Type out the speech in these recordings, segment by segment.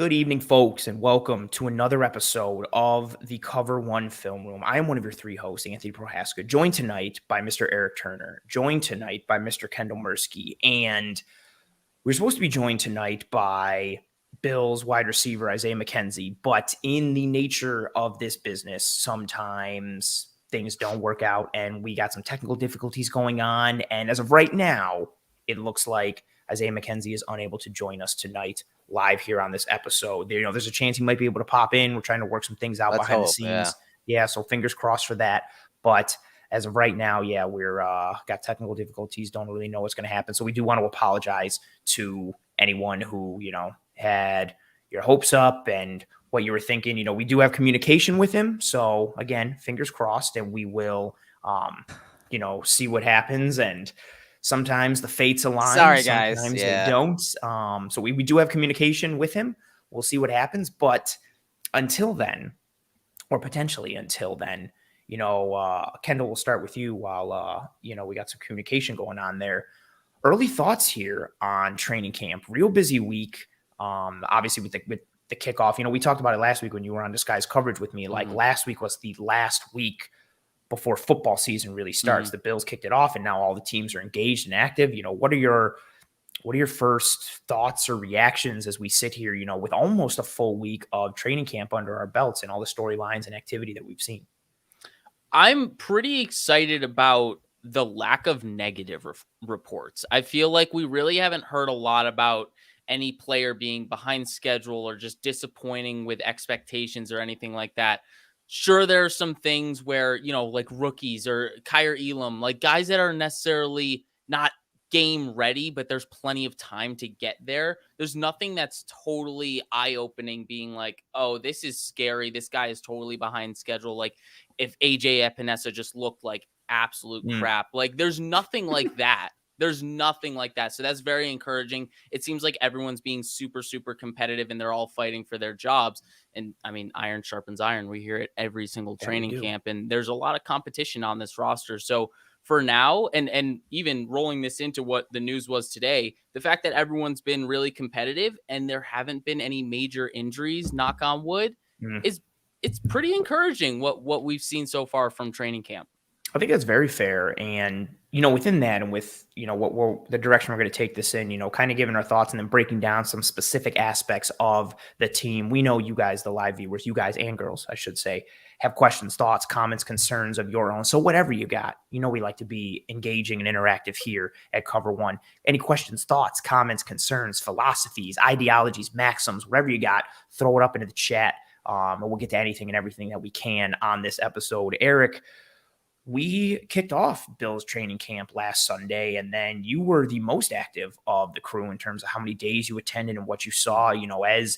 Good evening, folks, and welcome to another episode of the Cover One Film Room. I am one of your three hosts, Anthony Prohaska, joined tonight by Mr. Erik Turner, joined tonight by Mr. Kendall Mursky, and we're supposed to be joined tonight by Bills wide receiver Isaiah McKenzie, but in the nature of this business, sometimes things don't work out, and we got some technical difficulties going on, and as of right now, it looks like Isaiah McKenzie is unable to join us tonight live here on this episode. There's a chance he might be able to pop in. We're trying to work some things out behind the scenes. Yeah, so fingers crossed for that. But as of right now, yeah, we're got technical difficulties. Don't really know what's going to happen. So we do want to apologize to anyone who, had your hopes up and what you were thinking. We do have communication with him. So again, fingers crossed, and we will, see what happens. And sometimes the fates align. Sorry, guys. Sometimes they don't. So we do have communication with him. We'll see what happens. But until then, or potentially until then, Kendall, will start with you while, we got some communication going on there. Early thoughts here on training camp. Real busy week. Obviously with the kickoff. We talked about it last week when you were on Disguise coverage with me. Like last week was the last week before football season really starts. The Bills kicked it off, and now all the teams are engaged and active. What are your first thoughts or reactions as we sit here, with almost a full week of training camp under our belts and all the storylines and activity that we've seen? I'm pretty excited about the lack of negative reports. I feel like we really haven't heard a lot about any player being behind schedule or just disappointing with expectations or anything like that. Sure, there are some things where, like rookies or Kaiir, Elam, like guys that are necessarily not game ready, but there's plenty of time to get there. There's nothing that's totally eye-opening being like, oh, this is scary. This guy is totally behind schedule. Like if AJ Epinesa just looked like absolute crap, like there's nothing like that. There's nothing like that. So that's very encouraging. It seems like everyone's being super, super competitive and they're all fighting for their jobs. And I mean, iron sharpens iron. We hear it every single training camp, and there's a lot of competition on this roster. So for now, and even rolling this into what the news was today, the fact that everyone's been really competitive and there haven't been any major injuries, knock on wood, it's pretty encouraging what we've seen so far from training camp. I think that's very fair. And, within that and with, the direction we're going to take this in, kind of giving our thoughts and then breaking down some specific aspects of the team. We know you guys, the live viewers, you guys and girls, I should say, have questions, thoughts, comments, concerns of your own. So whatever you got, we like to be engaging and interactive here at Cover One. Any questions, thoughts, comments, concerns, philosophies, ideologies, maxims, whatever you got, throw it up into the chat. And we'll get to anything and everything that we can on this episode. Erik, we kicked off Bills training camp last Sunday, and then you were the most active of the crew in terms of how many days you attended and what you saw, as,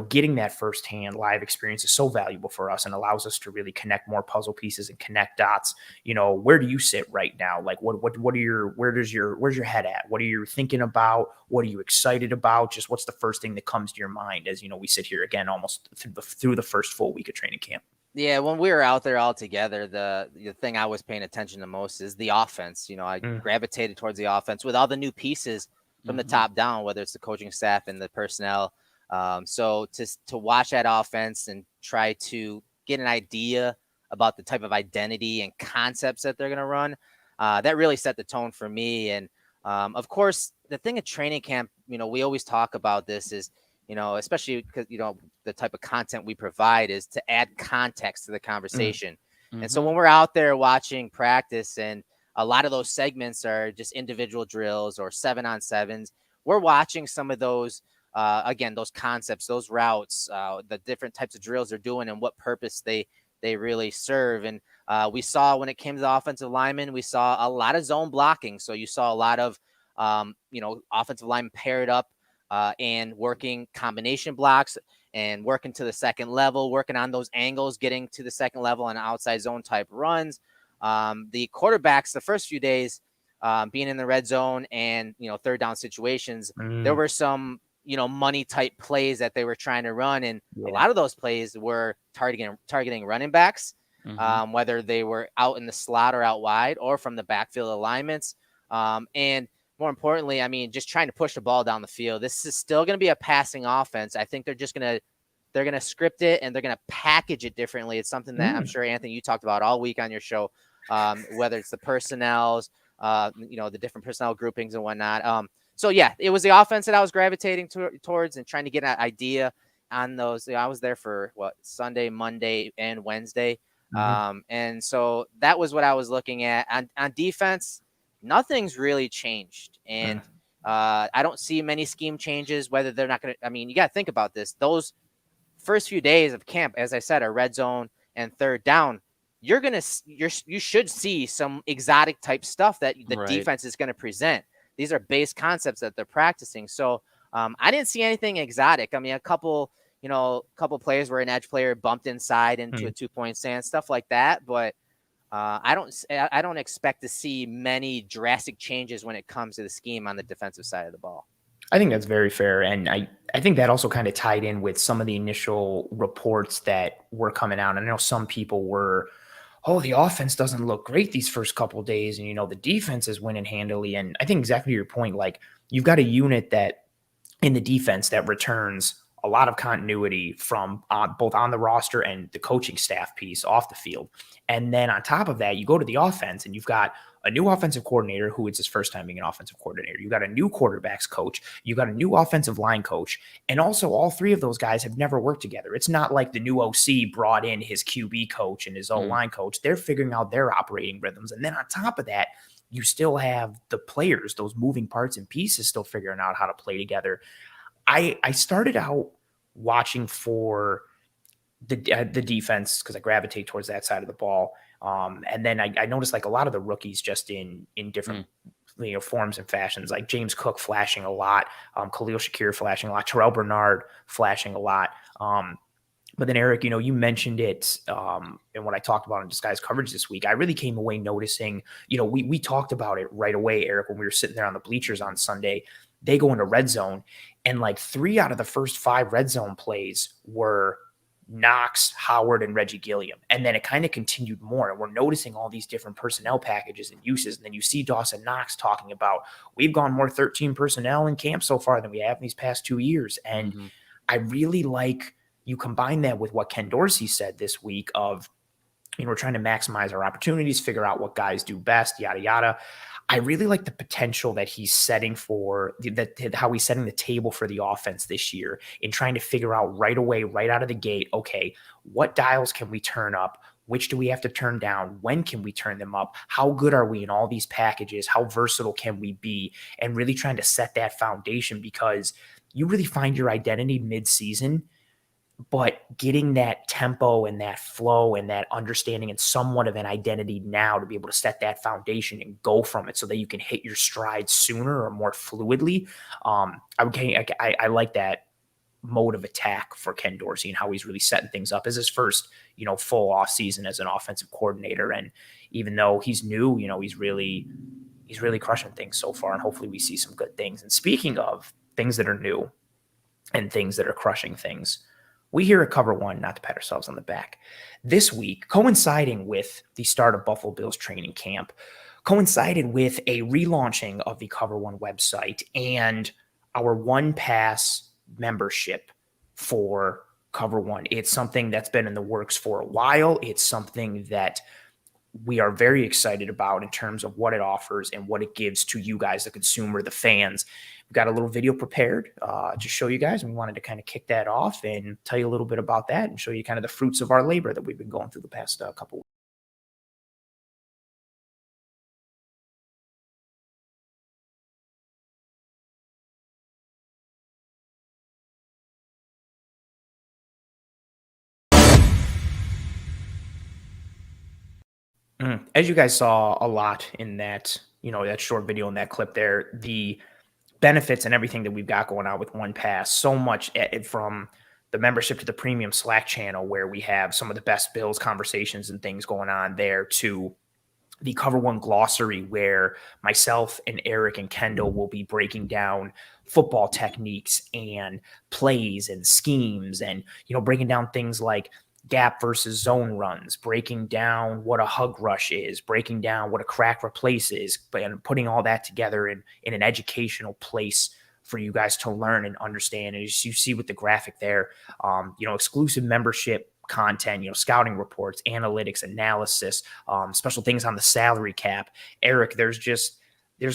getting that firsthand live experience is so valuable for us and allows us to really connect more puzzle pieces and connect dots. Where do you sit right now? Like where's your head at? What are you thinking about? What are you excited about? Just what's the first thing that comes to your mind as, we sit here again, almost through the first full week of training camp? Yeah, when we were out there all together, the thing I was paying attention to most is the offense. I gravitated towards the offense with all the new pieces from the top down, whether it's the coaching staff and the personnel. So to watch that offense and try to get an idea about the type of identity and concepts that they're going to run, that really set the tone for me. And of course, the thing at training camp, we always talk about this is, especially because, the type of content we provide is to add context to the conversation. And so when we're out there watching practice and a lot of those segments are just individual drills or 7-on-7s, we're watching some of those, again, those concepts, those routes, the different types of drills they're doing and what purpose they really serve. And we saw when it came to the offensive linemen, we saw a lot of zone blocking. So you saw a lot of, offensive linemen paired up and working combination blocks and working to the second level, working on those angles, getting to the second level and outside zone type runs. The quarterbacks, the first few days, being in the red zone and, third down situations, there were some, money type plays that they were trying to run. And a lot of those plays were targeting running backs, whether they were out in the slot or out wide or from the backfield alignments. And more importantly, I mean, just trying to push the ball down the field. This is still going to be a passing offense. I think they're going to script it and they're going to package it differently. It's something that I'm sure, Anthony, you talked about all week on your show, whether it's the personnels, the different personnel groupings and whatnot. So yeah, it was the offense that I was gravitating towards and trying to get an idea on those. I was there for Sunday, Monday, and Wednesday. And so that was what I was looking at. On defense, nothing's really changed. And I don't see many scheme changes, whether they're not going to, I mean, you got to think about this. Those first few days of camp, as I said, are red zone and third down. You should see some exotic type stuff that the defense is going to present. These are base concepts that they're practicing. So I didn't see anything exotic. I mean, a couple plays where an edge player bumped inside into a 2-point stand, stuff like that. But I don't expect to see many drastic changes when it comes to the scheme on the defensive side of the ball. I think that's very fair. And I think that also kind of tied in with some of the initial reports that were coming out. I know some people were, the offense doesn't look great these first couple of days. And, the defense is winning handily. And I think exactly your point, like you've got a unit that in the defense that returns a lot of continuity from both on the roster and the coaching staff piece off the field. And then on top of that, you go to the offense and you've got a new offensive coordinator who it's his first time being an offensive coordinator. You got a new quarterbacks coach. You got a new offensive line coach. And also all three of those guys have never worked together. It's not like the new OC brought in his QB coach and his O-line coach. They're figuring out their operating rhythms. And then on top of that, you still have the players, those moving parts and pieces still figuring out how to play together. I started out watching for the defense because I gravitate towards that side of the ball. And then I noticed like a lot of the rookies just in different forms and fashions, like James Cook flashing a lot, Khalil Shakir flashing a lot, Terrell Bernard flashing a lot. But then Erik, you mentioned it and what I talked about in Disguise coverage this week. I really came away noticing, we talked about it right away, Erik, when we were sitting there on the bleachers on Sunday. They go into red zone, and like 3 out of the first 5 red zone plays were Knox, Howard, and Reggie Gilliam. And then it kind of continued more. And we're noticing all these different personnel packages and uses. And then you see Dawson Knox talking about, we've gone more 13 personnel in camp so far than we have in these past 2 years. And I really like you combine that with what Ken Dorsey said this week of, we're trying to maximize our opportunities, figure out what guys do best, yada, yada. I really like the potential that he's setting for how he's setting the table for the offense this year in trying to figure out right away, right out of the gate, okay, what dials can we turn up? Which do we have to turn down? When can we turn them up? How good are we in all these packages? How versatile can we be? And really trying to set that foundation, because you really find your identity mid-season, but getting that tempo and that flow and that understanding and somewhat of an identity now to be able to set that foundation and go from it so that you can hit your stride sooner or more fluidly. I like that mode of attack for Ken Dorsey and how he's really setting things up as his first, full off season as an offensive coordinator. And even though he's new, he's really crushing things so far, and hopefully we see some good things. And speaking of things that are new and things that are crushing things, we here at Cover One, not to pat ourselves on the back, this week, coinciding with the start of Buffalo Bills training camp, coincided with a relaunching of the Cover One website and our One Pass membership for Cover One. It's something that's been in the works for a while. It's something that we are very excited about in terms of what it offers and what it gives to you guys, the consumer, the fans. We've got a little video prepared to show you guys, and we wanted to kind of kick that off and tell you a little bit about that and show you kind of the fruits of our labor that we've been going through the past couple weeks. As you guys saw a lot in that, that short video in that clip there, the benefits and everything that we've got going on with One Pass, so much from the membership to the premium Slack channel where we have some of the best Bills conversations and things going on there, to the Cover One glossary where myself and Erik and Kendall will be breaking down football techniques and plays and schemes and, breaking down things like gap versus zone runs, breaking down what a hug rush is, breaking down what a crack replace is, and putting all that together in an educational place for you guys to learn and understand. And as you see with the graphic there, exclusive membership content, scouting reports, analytics, analysis, special things on the salary cap. Erik, there's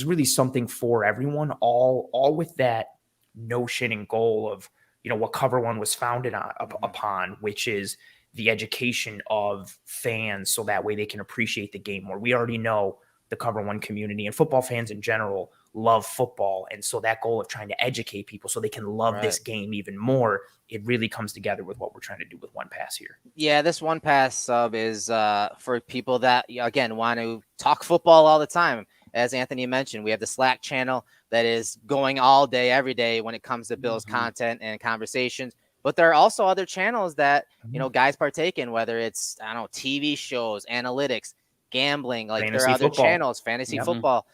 really something for everyone, all with that notion and goal of, what Cover One was founded upon, which is the education of fans so that way they can appreciate the game more. We already know the Cover One community and football fans in general love football. And so that goal of trying to educate people so they can love this game even more, it really comes together with what we're trying to do with One Pass here. Yeah, this One Pass sub is for people that, again, want to talk football all the time. As Anthony mentioned, we have the Slack channel that is going all day, every day when it comes to Bills content and conversations. But there are also other channels that, guys partake in, whether it's, TV shows, analytics, gambling, like fantasy there are other football. channels, fantasy football.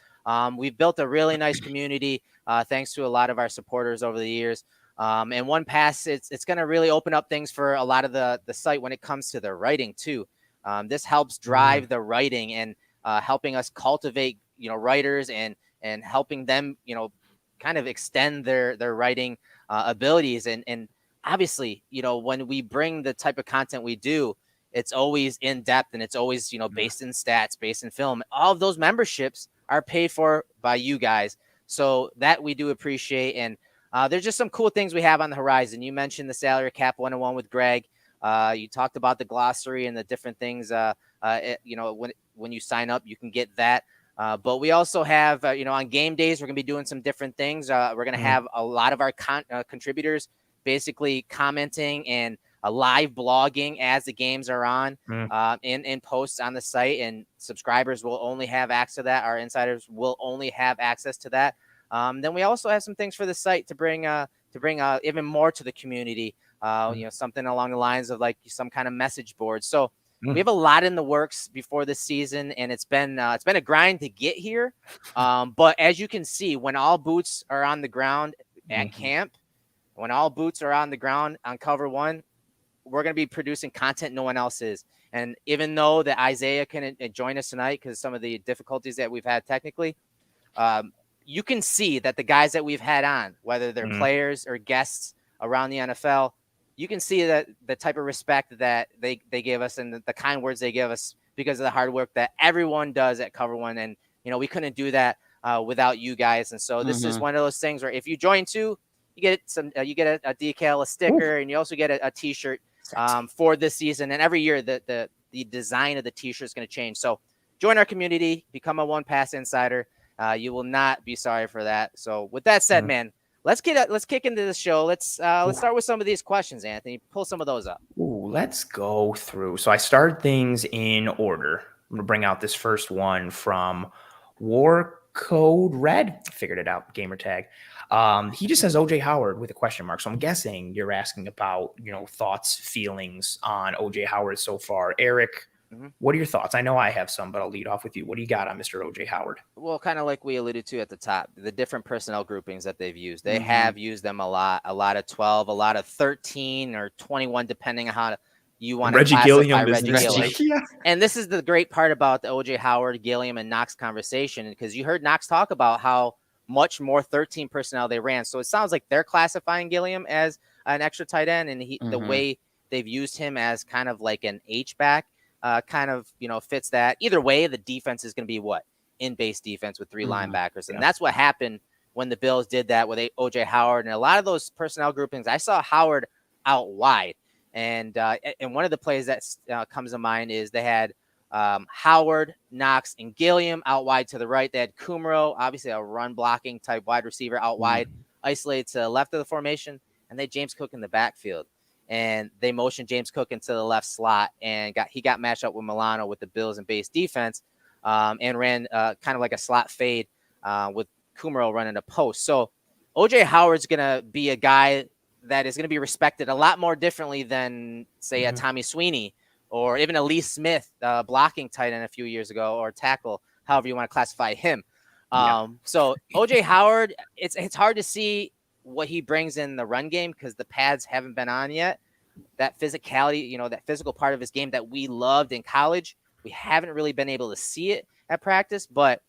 We've built a really nice community thanks to a lot of our supporters over the years. And One Pass, it's going to really open up things for a lot of the site when it comes to the writing too. This helps drive the writing and helping us cultivate, writers and helping them, kind of extend their writing abilities. And obviously, when we bring the type of content we do, it's always in depth and it's always, based in stats, based in film. All of those memberships are paid for by you guys. So that we do appreciate. And there's just some cool things we have on the horizon. You mentioned the salary cap 101 with Greg. You talked about the glossary and the different things. When you sign up, you can get that. But we also have, on game days, we're going to be doing some different things. We're going to have a lot of our contributors basically commenting and live blogging as the games are on in posts on the site, and subscribers will only have access to that. Our insiders will only have access to that. Then we also have some things for the site to bring even more to the community. Something along the lines of like some kind of message board. So we have a lot in the works before this season, and it's been a grind to get here. But as you can see, when all boots are on the ground at camp, when all boots are on the ground on Cover One, we're going to be producing content no one else is. And even though that Isaiah can join us tonight because some of the difficulties that we've had technically, you can see that the guys that we've had on, whether they're players or guests around the NFL, you can see that the type of respect that they give us and the kind words they give us because of the hard work that everyone does at Cover One. And, we couldn't do that without you guys. And so this is one of those things where if you join too, you get a decal, a sticker, and you also get a t-shirt for this season. And every year the design of the t-shirt is going to change. So join our community, become a One Pass insider. You will not be sorry for that. So with that said, man, let's kick into the show. Let's start with some of these questions, Anthony. Pull some of those up. Ooh, let's go through. So I started things in order. I'm going to bring out this first one from War Code Red. Figured it out. Gamer tag. He just says OJ Howard with a question mark. So I'm guessing you're asking about, thoughts, feelings on OJ Howard so far. Erik, what are your thoughts? I know I have some, but I'll lead off with you. What do you got on Mr. OJ Howard? Well, kind of like we alluded to at the top, the different personnel groupings that they've used. They have used them a lot of 12, a lot of 13 or 21, depending on how you want to classify Reggie Gilliam. Yeah. And this is the great part about the OJ Howard, Gilliam, and Knox conversation, because you heard Knox talk about how much more 13 personnel they ran. So it sounds like they're classifying Gilliam as an extra tight end, and the way they've used him as kind of like an H-back kind of, fits that. Either way, the defense is going to be what? In-base defense with three linebackers. And that's what happened when the Bills did that with OJ Howard. And a lot of those personnel groupings, I saw Howard out wide. And one of the plays that comes to mind is they had Howard, Knox, and Gilliam out wide to the right. They had Kumro, obviously a run blocking type wide receiver out wide, isolated to the left of the formation, and they had James Cook in the backfield. And they motioned James Cook into the left slot, and he got matched up with Milano with the Bills and base defense, and ran kind of like a slot fade with Kumro running a post. So OJ Howard's going to be a guy that is going to be respected a lot more differently than, say, a Tommy Sweeney or even a Lee Smith blocking tight end a few years ago, or tackle, however you want to classify him. So OJ Howard, it's hard to see what he brings in the run game because the pads haven't been on yet. that physicality, that physical part of his game that we loved in college. We haven't really been able to see it at practice, but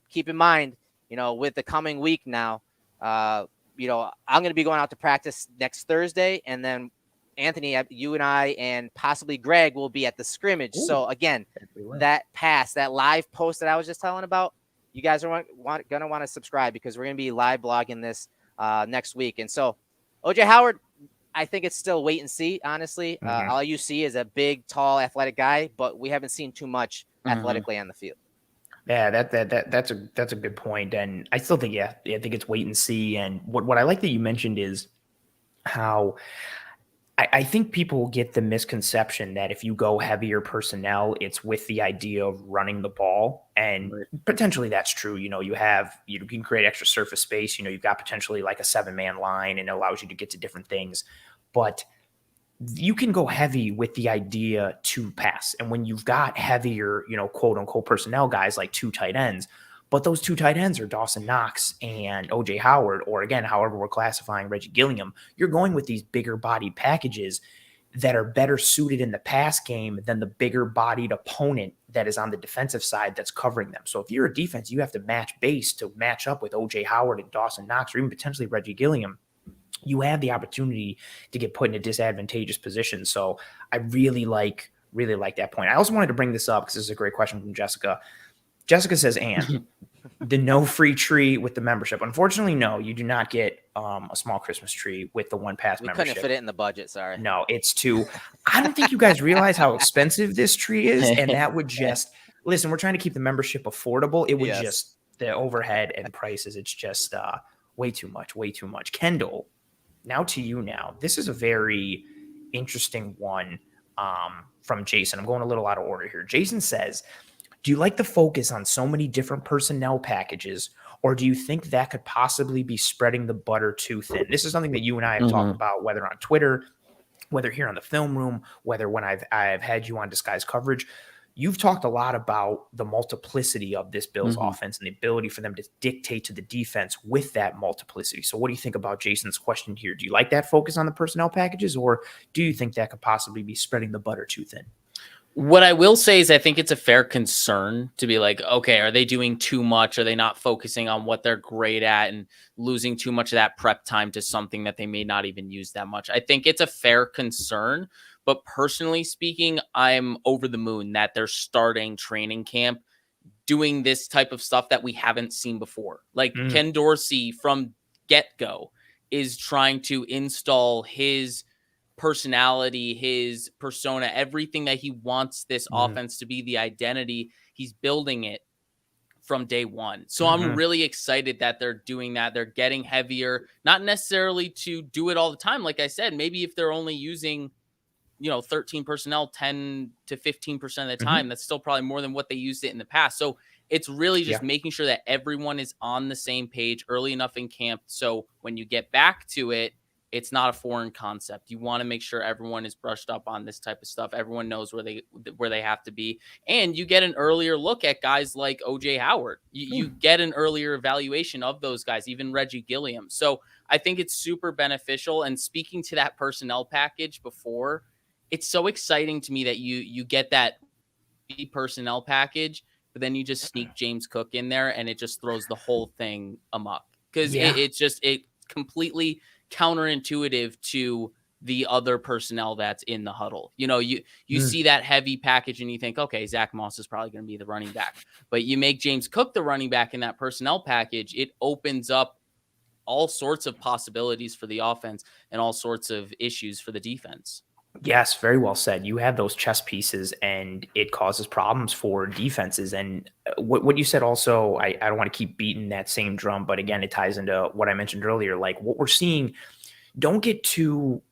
keep in mind, with the coming week now, I'm going to be going out to practice next Thursday, and then Anthony, you and I, and possibly Greg will be at the scrimmage. Ooh, so again, that live post that I was just telling about, you guys are going to want to subscribe because we're going to be live blogging this next week. And so OJ Howard, I think it's still wait and see, honestly. All you see is a big, tall, athletic guy, but we haven't seen too much athletically on the field. Yeah, that's a good point. And I still think, I think it's wait and see. And what I like that you mentioned is how I think people get the misconception that if you go heavier personnel, it's with the idea of running the ball. And potentially that's true. You can create extra surface space. You've got potentially like a 7-man line, and it allows you to get to different things. But you can go heavy with the idea to pass. And when you've got heavier, quote unquote personnel guys like 2 tight ends, but those 2 tight ends are Dawson Knox and OJ Howard, or again, however we're classifying Reggie Gilliam, you're going with these bigger bodied packages that are better suited in the pass game than the bigger bodied opponent that is on the defensive side that's covering them. So if you're a defense, you have to match base to match up with OJ Howard and Dawson Knox, or even potentially Reggie Gilliam. You have the opportunity to get put in a disadvantageous position. So I really like that point. I also wanted to bring this up because this is a great question from Jessica. Jessica says, and the no free tree with the membership. Unfortunately, no, you do not get a small Christmas tree with the one pass membership. We couldn't fit it in the budget. Sorry. No, it's too. I don't think you guys realize how expensive this tree is. And that would just, listen, we're trying to keep the membership affordable. It would just, the overhead and prices, it's just way too much. Kendall, now to you now. This is a very interesting one from Jason. I'm going a little out of order here. Jason says, do you like the focus on so many different personnel packages, or do you think that could possibly be spreading the butter too thin? This is something that you and I have talked about, whether on Twitter, whether here on the film room, whether when I've had you on Disguised Coverage. You've talked a lot about the multiplicity of this Bills offense and the ability for them to dictate to the defense with that multiplicity. So what do you think about Jason's question here? Do you like that focus on the personnel packages, or do you think that could possibly be spreading the butter too thin? What I will say is I think it's a fair concern to be like, okay, are they doing too much? Are they not focusing on what they're great at and losing too much of that prep time to something that they may not even use that much? I think it's a fair concern, but personally speaking, I'm over the moon that they're starting training camp doing this type of stuff that we haven't seen before. Like Ken Dorsey from get-go is trying to install his personality, his persona, everything that he wants this offense to be, the identity. He's building it from day one. So I'm really excited that they're doing that. They're getting heavier, not necessarily to do it all the time. Like I said, maybe if they're only using, 13 personnel, 10 to 15% of the time, that's still probably more than what they used it in the past. So it's really just making sure that everyone is on the same page early enough in camp. So when you get back to it, it's not a foreign concept. You want to make sure everyone is brushed up on this type of stuff. Everyone knows where they have to be. And you get an earlier look at guys like OJ Howard. You get an earlier evaluation of those guys, even Reggie Gilliam. So I think it's super beneficial. And speaking to that personnel package before, it's so exciting to me that you get that personnel package, but then you just sneak James Cook in there and it just throws the whole thing amok. Because it completely counterintuitive to the other personnel that's in the huddle. You see that heavy package and you think, okay, Zach Moss is probably going to be the running back, but you make James Cook the running back in that personnel package. It opens up all sorts of possibilities for the offense and all sorts of issues for the defense. Yes, very well said. You have those chess pieces and it causes problems for defenses. And what you said also, I don't want to keep beating that same drum, but again, it ties into what I mentioned earlier. Like what we're seeing, don't get too,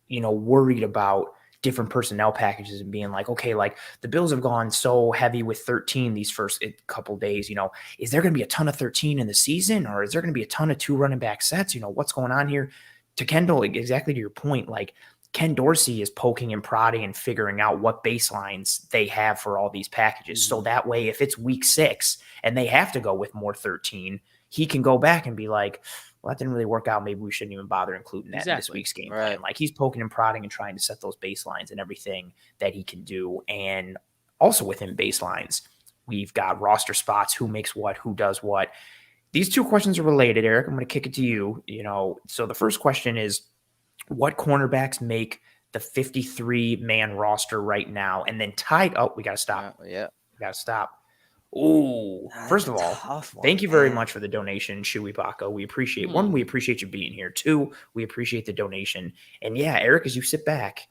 worried about different personnel packages and being like, okay, like the Bills have gone so heavy with 13 these first couple days, is there going to be a ton of 13 in the season, or is there going to be a ton of 2 running back sets? What's going on here? To Kendall, exactly to your point, like Ken Dorsey is poking and prodding and figuring out what baselines they have for all these packages. So that way, if it's week 6 and they have to go with more 13, he can go back and be like, well, that didn't really work out. Maybe we shouldn't even bother including that in this week's game plan. Like, he's poking and prodding and trying to set those baselines and everything that he can do. And also within baselines, we've got roster spots, who makes what, who does what. These two questions are related, Erik. I'm going to kick it to you. So the first question is, what cornerbacks make the 53-man roster right now? And then tied up, we got to stop. We got to stop. Ooh, first of all, thank you very much for the donation, Shui Baka. We appreciate one, we appreciate you being here. Two, we appreciate the donation. And yeah, Erik, as you sit back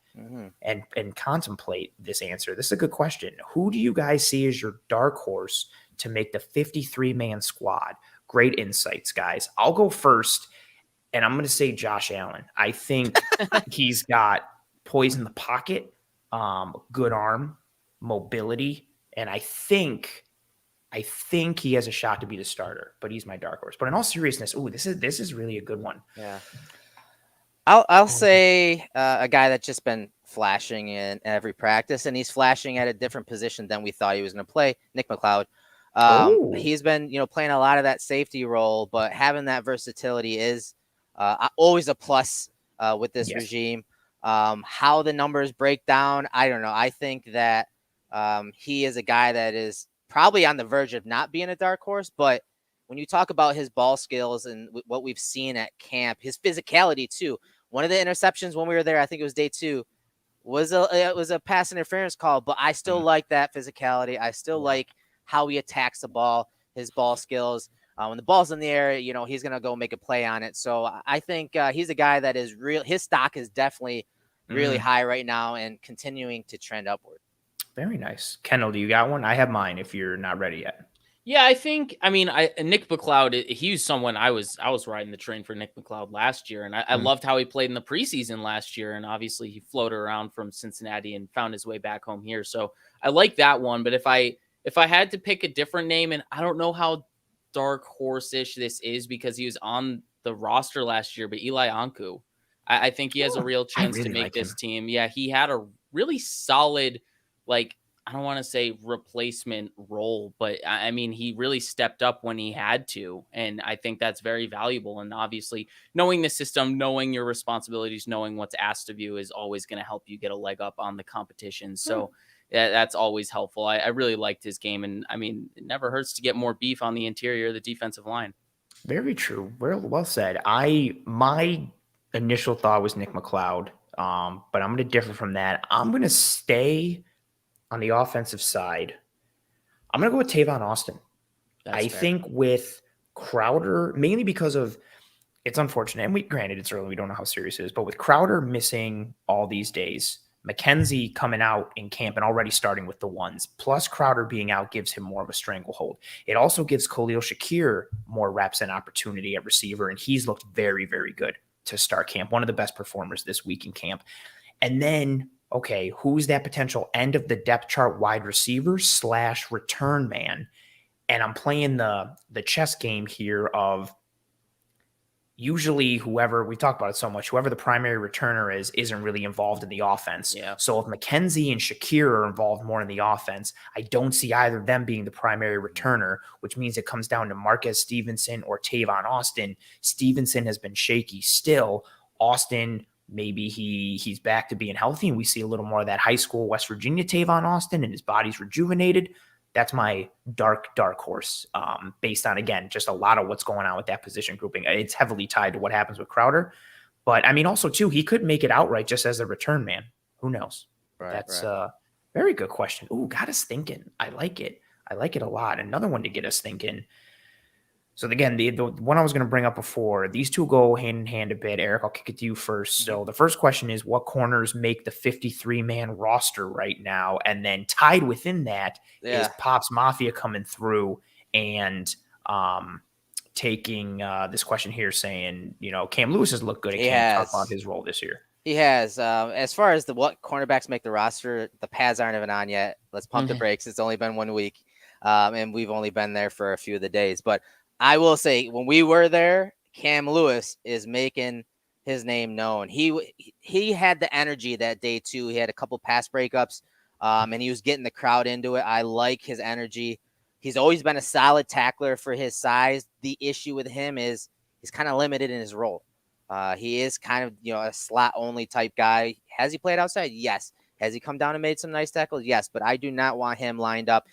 and contemplate this answer, this is a good question. Who do you guys see as your dark horse to make the 53-man squad? Great insights, guys. I'll go first, and I'm going to say Josh Allen. I think he's got poise in the pocket, good arm, mobility, and I think he has a shot to be the starter, but he's my dark horse. But in all seriousness, this is really a good one. Yeah, I'll say a guy that's just been flashing in every practice, and he's flashing at a different position than we thought he was going to play. Nick McLeod. He's been, playing a lot of that safety role, but having that versatility is always a plus with this regime. How the numbers break down, I don't know. I think that he is a guy that is probably on the verge of not being a dark horse, but when you talk about his ball skills and what we've seen at camp, his physicality too. One of the interceptions when we were there, I think it was day 2, was a pass interference call, but I still like that physicality. I still like how he attacks the ball, his ball skills. When the ball's in the air, he's going to go make a play on it. So I think he's a guy that is real. His stock is definitely really high right now and continuing to trend upward. Very nice. Kendall, do you got one? I have mine if you're not ready yet. Yeah, Nick McLeod, he was someone I was riding the train for Nick McLeod last year, and I loved how he played in the preseason last year, and obviously he floated around from Cincinnati and found his way back home here. So I like that one, but if I had to pick a different name, and I don't know how dark horse-ish this is because he was on the roster last year, but Eli Anku, I think he has a real chance to make this team. Yeah, he had a really solid, I don't want to say replacement role, but I mean, he really stepped up when he had to. And I think that's very valuable. And obviously knowing the system, knowing your responsibilities, knowing what's asked of you is always going to help you get a leg up on the competition. So that's always helpful. I really liked his game. And I mean, it never hurts to get more beef on the interior of the defensive line. Very true. Well said. My initial thought was Nick McLeod, but I'm going to differ from that. I'm going to stay on the offensive side. I'm going to go with Tavon Austin. I think with Crowder, mainly because of, it's unfortunate, and granted it's early, we don't know how serious it is, but with Crowder missing all these days, McKenzie coming out in camp and already starting with the ones, plus Crowder being out gives him more of a stranglehold. It also gives Khalil Shakir more reps and opportunity at receiver, and he's looked very, very good to start camp. One of the best performers this week in camp. And then, okay, who's that potential end of the depth chart wide receiver / return man? And I'm playing the chess game here of usually whoever, we talk about it so much, whoever the primary returner isn't really involved in the offense. Yeah. So if McKenzie and Shakir are involved more in the offense, I don't see either of them being the primary returner, which means it comes down to Marquez Stevenson or Tavon Austin. Stevenson has been shaky still. Austin, maybe he's back to being healthy and we see a little more of that high school West Virginia Tavon Austin and his body's rejuvenated. That's my dark horse based on, again, just a lot of what's going on with that position grouping. It's heavily tied to what happens with Crowder. But, I mean, also, too, he could make it outright just as a return man. Who knows? That's a very good question. Ooh, got us thinking. I like it. I like it a lot. Another one to get us thinking. So, again, the one I was going to bring up before, these two go hand in hand a bit. Erik, I'll kick it to you first. So the first question is, what corners make the 53-man roster right now? And then tied within that is Pops Mafia coming through and taking this question here saying, Cam Lewis has looked good at camp. Talk about his role this year. He has. As far as what cornerbacks make the roster, the pads aren't even on yet. Let's pump the brakes. It's only been 1 week, and we've only been there for a few of the days. But I will say, when we were there, Cam Lewis is making his name known. He had the energy that day too. He had a couple pass breakups, and he was getting the crowd into it. I like his energy. He's always been a solid tackler for his size. The issue with him is he's kind of limited in his role. He is kind of, a slot only type guy. Has he played outside? Yes. Has he come down and made some nice tackles? Yes. But I do not want him lined up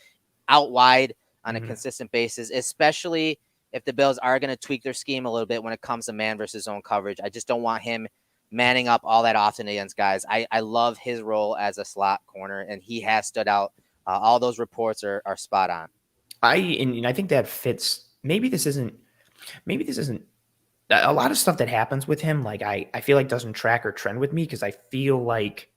out wide on a consistent basis, especially if the Bills are going to tweak their scheme a little bit when it comes to man versus zone coverage. I just don't want him manning up all that often against guys. I love his role as a slot corner, and he has stood out. All those reports are spot on. I think that fits. Maybe this isn't a lot of stuff that happens with him. Like I feel like doesn't track or trend with me, because I feel like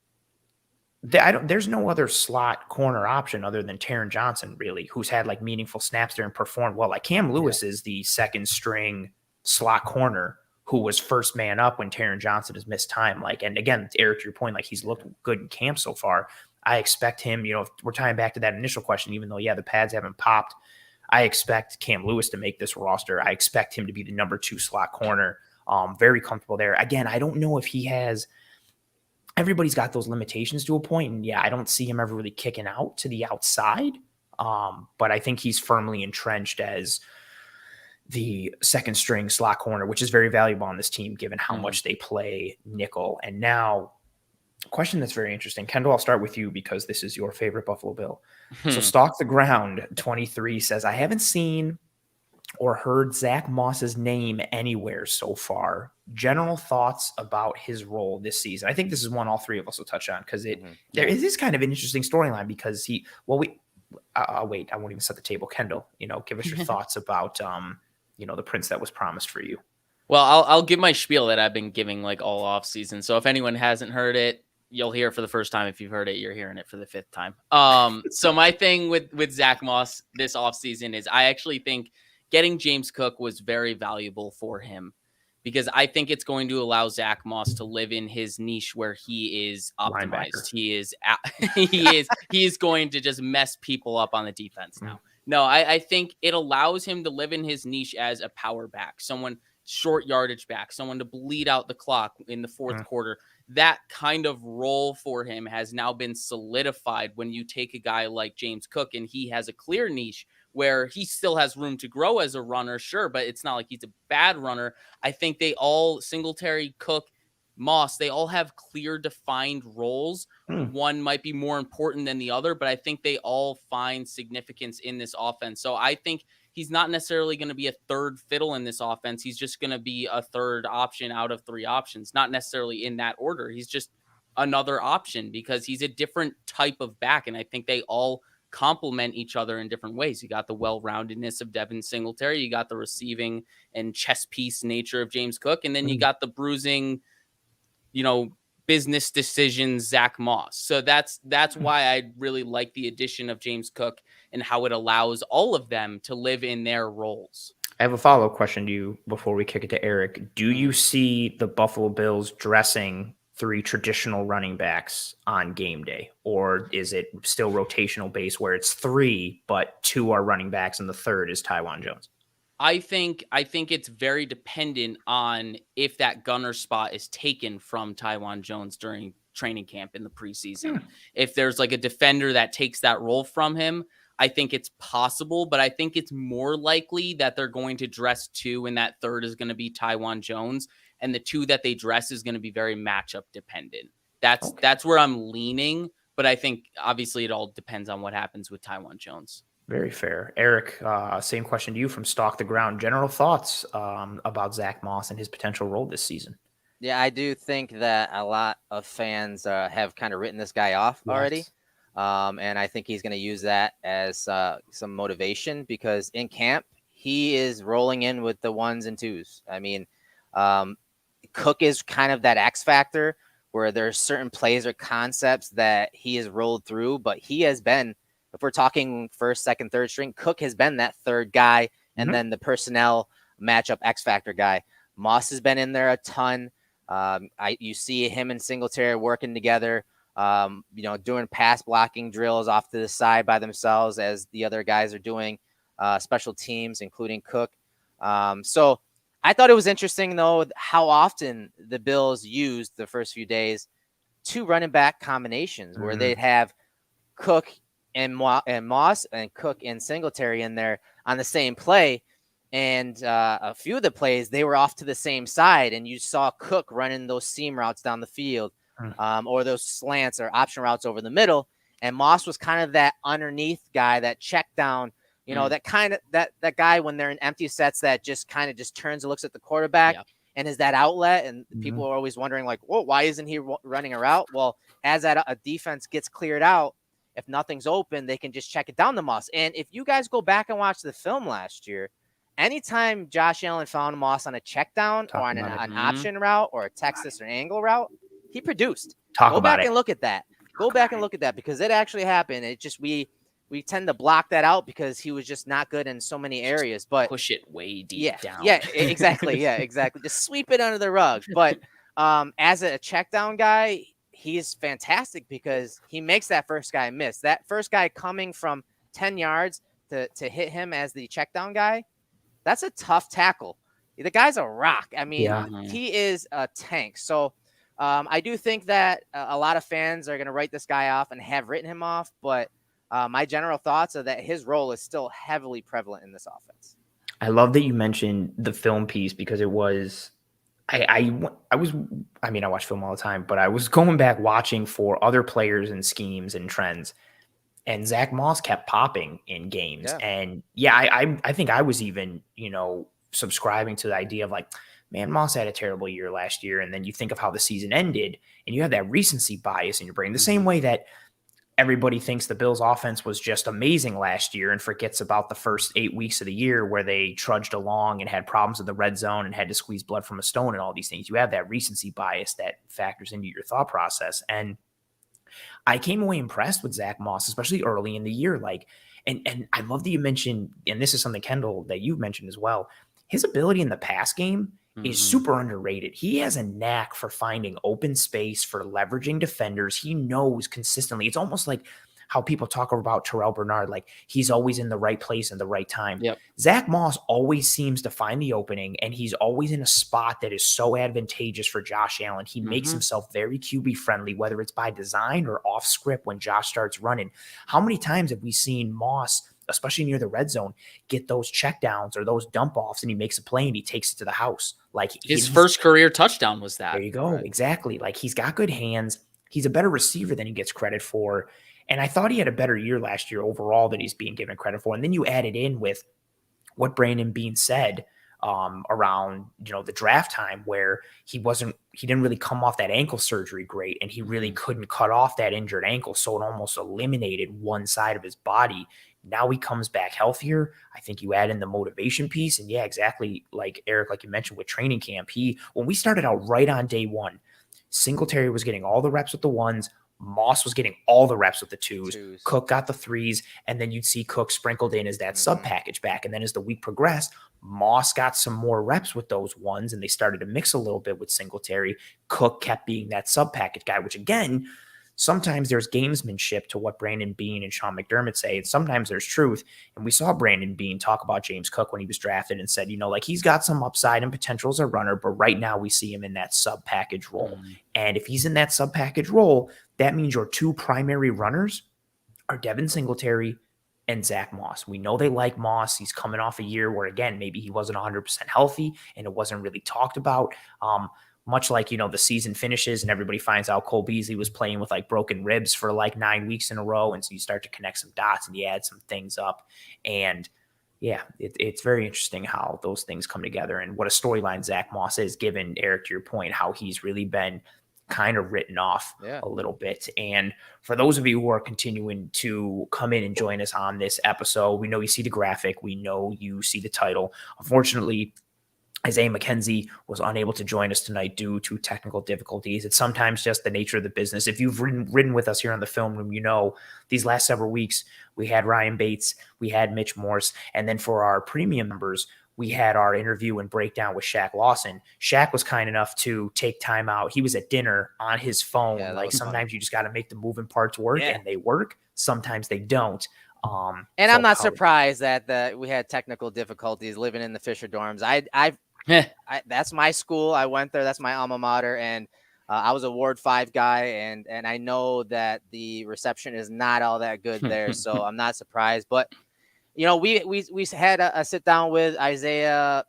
there's no other slot corner option other than Taron Johnson, really, who's had like meaningful snaps there and performed well. Like Cam Lewis is the second string slot corner who was first man up when Taron Johnson has missed time. Like, and again, Erik, to your point, like he's looked good in camp so far. I expect him, if we're tying back to that initial question, even though, the pads haven't popped, I expect Cam Lewis to make this roster. I expect him to be the number 2 slot corner. Very comfortable there. Again, I don't know if he has – everybody's got those limitations to a point, and, I don't see him ever really kicking out to the outside. But I think he's firmly entrenched as the second string slot corner, which is very valuable on this team given how much they play nickel. And now – question that's very interesting. Kendall, I'll start with you because this is your favorite Buffalo Bill. So Stalk the Ground 23 says, I haven't seen or heard Zack Moss's name anywhere so far. General thoughts about his role this season. I think this is one all three of us will touch on, because there is kind of an interesting storyline, because wait, I won't even set the table. Kendall, give us your thoughts about, the prince that was promised for you. Well, I'll give my spiel that I've been giving like all off season. So if anyone hasn't heard it, you'll hear it for the first time. If you've heard it, you're hearing it for the 5th time. So my thing with Zack Moss this offseason is I actually think getting James Cook was very valuable for him, because I think it's going to allow Zack Moss to live in his niche where he is optimized. He is going to just mess people up on the defense now. No, I think it allows him to live in his niche as a power back, someone short yardage back, someone to bleed out the clock in the fourth quarter. That kind of role for him has now been solidified when you take a guy like James Cook, and he has a clear niche where he still has room to grow as a runner, sure, but it's not like he's a bad runner. I think they all, Singletary, Cook, Moss, they all have clear defined roles. One might be more important than the other, but I think they all find significance in this offense. So I think he's not necessarily going to be a third fiddle in this offense. He's just going to be a third option out of 3 options, not necessarily in that order. He's just another option because he's a different type of back. And I think they all complement each other in different ways. You got the well-roundedness of Devin Singletary. You got the receiving and chess piece nature of James Cook. And then you got the bruising, business decisions, Zack Moss. So that's why I really like the addition of James Cook and how it allows all of them to live in their roles. I have a follow-up question to you before we kick it to Erik. Do you see the Buffalo Bills dressing 3 traditional running backs on game day, or is it still rotational base where it's 3, but 2 are running backs and the third is Taiwan Jones? I think it's very dependent on if that gunner spot is taken from Taiwan Jones during training camp in the preseason. If there's like a defender that takes that role from him, I think it's possible, but I think it's more likely that they're going to dress 2 and that third is going to be Taiwan Jones, and the 2 that they dress is going to be very matchup dependent. That's where I'm leaning, but I think obviously it all depends on what happens with Taiwan Jones. Very fair. Erik, same question to you from Stalk the Ground. General thoughts about Zack Moss and his potential role this season? Yeah, I do think that a lot of fans have kind of written this guy off already. And I think he's going to use that as some motivation, because in camp, he is rolling in with the 1s and 2s. I mean, Cook is kind of that X factor where there's certain plays or concepts that he has rolled through, but he has been, if we're talking first, second, third string, Cook has been that third guy, and then the personnel matchup X factor guy. Moss has been in there a ton. You see him and Singletary working together, doing pass blocking drills off to the side by themselves as the other guys are doing special teams, including Cook. So I thought it was interesting, though, how often the Bills used the first few days 2 running back combinations where they'd have Cook and Moss and Cook and Singletary in there on the same play. And a few of the plays, they were off to the same side, and you saw Cook running those seam routes down the field, or those slants or option routes over the middle. And Moss was kind of that underneath guy, that check down, that kind of that guy when they're in empty sets that just kind of just turns and looks at the quarterback and is that outlet. And people are always wondering, like, whoa, why isn't he running a route? Well, as a defense gets cleared out, if nothing's open, they can just check it down to Moss. And if you guys go back and watch the film last year, anytime Josh Allen found Moss on a check down or on an option route or a Texas or angle route, he produced. Go back and look at that. Go back and look at that, because it actually happened. It just, we tend to block that out because he was just not good in so many areas. But push it way deep down. Yeah, exactly. Yeah, exactly. Just sweep it under the rug. But as a check down guy, he's fantastic because he makes that first guy miss. That first guy coming from 10 yards to hit him as the check down guy, that's a tough tackle. The guy's a rock. I mean, he is a tank. So I do think that a lot of fans are going to write this guy off and have written him off. But my general thoughts are that his role is still heavily prevalent in this offense. I love that you mentioned the film piece, because it was, I watch film all the time, but I was going back watching for other players and schemes and trends. And Zach Moss kept popping in games. Yeah. And I think I was even, subscribing to the idea of like, man, Moss had a terrible year last year. And then you think of how the season ended and you have that recency bias in your brain, the same way that everybody thinks the Bills offense was just amazing last year and forgets about the first 8 weeks of the year where they trudged along and had problems in the red zone and had to squeeze blood from a stone and all these things. You have that recency bias that factors into your thought process. And I came away impressed with Zach Moss, especially early in the year. Like, and I love that you mentioned, and this is something, Kendall, that you mentioned as well, his ability in the pass game is super underrated. He has a knack for finding open space, for leveraging defenders. He knows consistently. It's almost like how people talk about Terrell Bernard, like he's always in the right place in the right time. Yep. Zach Moss always seems to find the opening, and he's always in a spot that is so advantageous for Josh Allen. He makes himself very QB friendly, whether it's by design or off script when Josh starts running. How many times have we seen Moss, especially near the red zone, get those checkdowns or those dump offs, and he makes a play and he takes it to the house? Like his first career touchdown was that. There you go. Right. Exactly. Like he's got good hands. He's a better receiver than he gets credit for. And I thought he had a better year last year overall that he's being given credit for. And then you add it in with what Brandon Beane said around, the draft time, where he didn't really come off that ankle surgery great, and he really couldn't cut off that injured ankle. So it almost eliminated one side of his body. Now he comes back healthier. I think you add in the motivation piece, and yeah, exactly like Erik, like you mentioned with training camp, when we started out right on day one, Singletary was getting all the reps with the ones. Moss was getting all the reps with the twos. Cook got the threes, and then you'd see Cook sprinkled in as that sub package back. And then as the week progressed, Moss got some more reps with those ones, and they started to mix a little bit with Singletary. Cook kept being that sub package guy, which again, sometimes there's gamesmanship to what Brandon Beane and Sean McDermott say, and sometimes there's truth. And we saw Brandon Beane talk about James Cook when he was drafted and said, like he's got some upside and potential as a runner, but right now we see him in that sub-package role. And if he's in that sub-package role, that means your two primary runners are Devin Singletary and Zach Moss. We know they like Moss. He's coming off a year where, again, maybe he wasn't 100% healthy and it wasn't really talked about. Much like, the season finishes and everybody finds out Cole Beasley was playing with like broken ribs for like 9 weeks in a row. And so you start to connect some dots and you add some things up. And yeah, it's very interesting how those things come together and what a storyline Zach Moss is, given, Erik, to your point, how he's really been kind of written off a little bit. And for those of you who are continuing to come in and join us on this episode, we know you see the graphic. We know you see the title. Unfortunately, Isaiah McKenzie was unable to join us tonight due to technical difficulties. It's sometimes just the nature of the business. If you've ridden with us here on the Film Room, these last several weeks, we had Ryan Bates, we had Mitch Morse, and then for our premium members, we had our interview and breakdown with Shaq Lawson. Shaq was kind enough to take time out. He was at dinner on his phone. Like sometimes you just got to make the moving parts work, and they work. Sometimes they don't. And I'm not surprised that we had technical difficulties living in the Fisher dorms. That's my school. I went there. That's my alma mater. And I was a Ward 5 guy. And I know that the reception is not all that good there. So I'm not surprised. But, We had a sit down with Isaiah.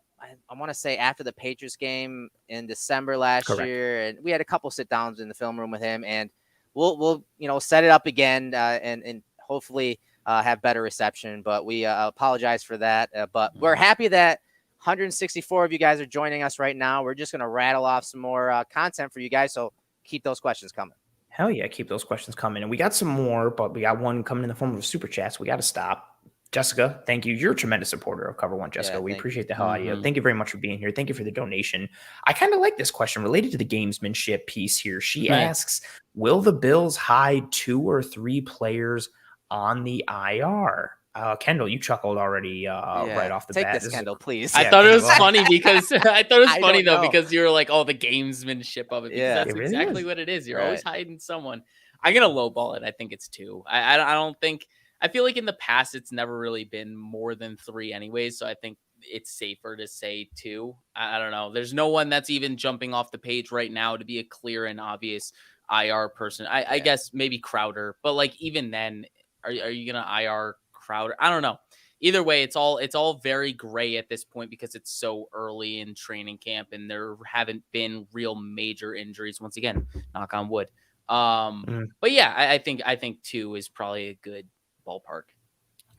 I want to say after the Patriots game in December last year, and we had a couple sit downs in the film room with him, and we'll set it up again and hopefully have better reception. But we apologize for that. But we're happy that 164 of you guys are joining us right now. We're just gonna rattle off some more content for you guys, so keep those questions coming. Hell yeah, keep those questions coming. And we got some more, but we got one coming in the form of a super chat, so we got to stop. Jessica, thank you. You're a tremendous supporter of Cover One, Jessica. We appreciate the hell out of you. Thank you very much for being here. Thank you for the donation. I kind of like this question related to the gamesmanship piece here. She asks, will the Bills hide 2 or 3 players on the IR? Kendall, you chuckled already right off the bat. Take this, Kendall, please. I thought it was funny because because you were like, oh, the gamesmanship of it. Because that's exactly what it is. You're always hiding someone. I'm gonna lowball it. I think it's 2. I don't think. I feel like in the past it's never really been more than 3 anyways, so I think it's safer to say 2. I don't know. There's no one that's even jumping off the page right now to be a clear and obvious IR person. I guess maybe Crowder, but like even then, are you gonna IR Crowder? I don't know. Either way, it's all very gray at this point because it's so early in training camp and there haven't been real major injuries. Once again, knock on wood. But yeah, I think 2 is probably a good ballpark.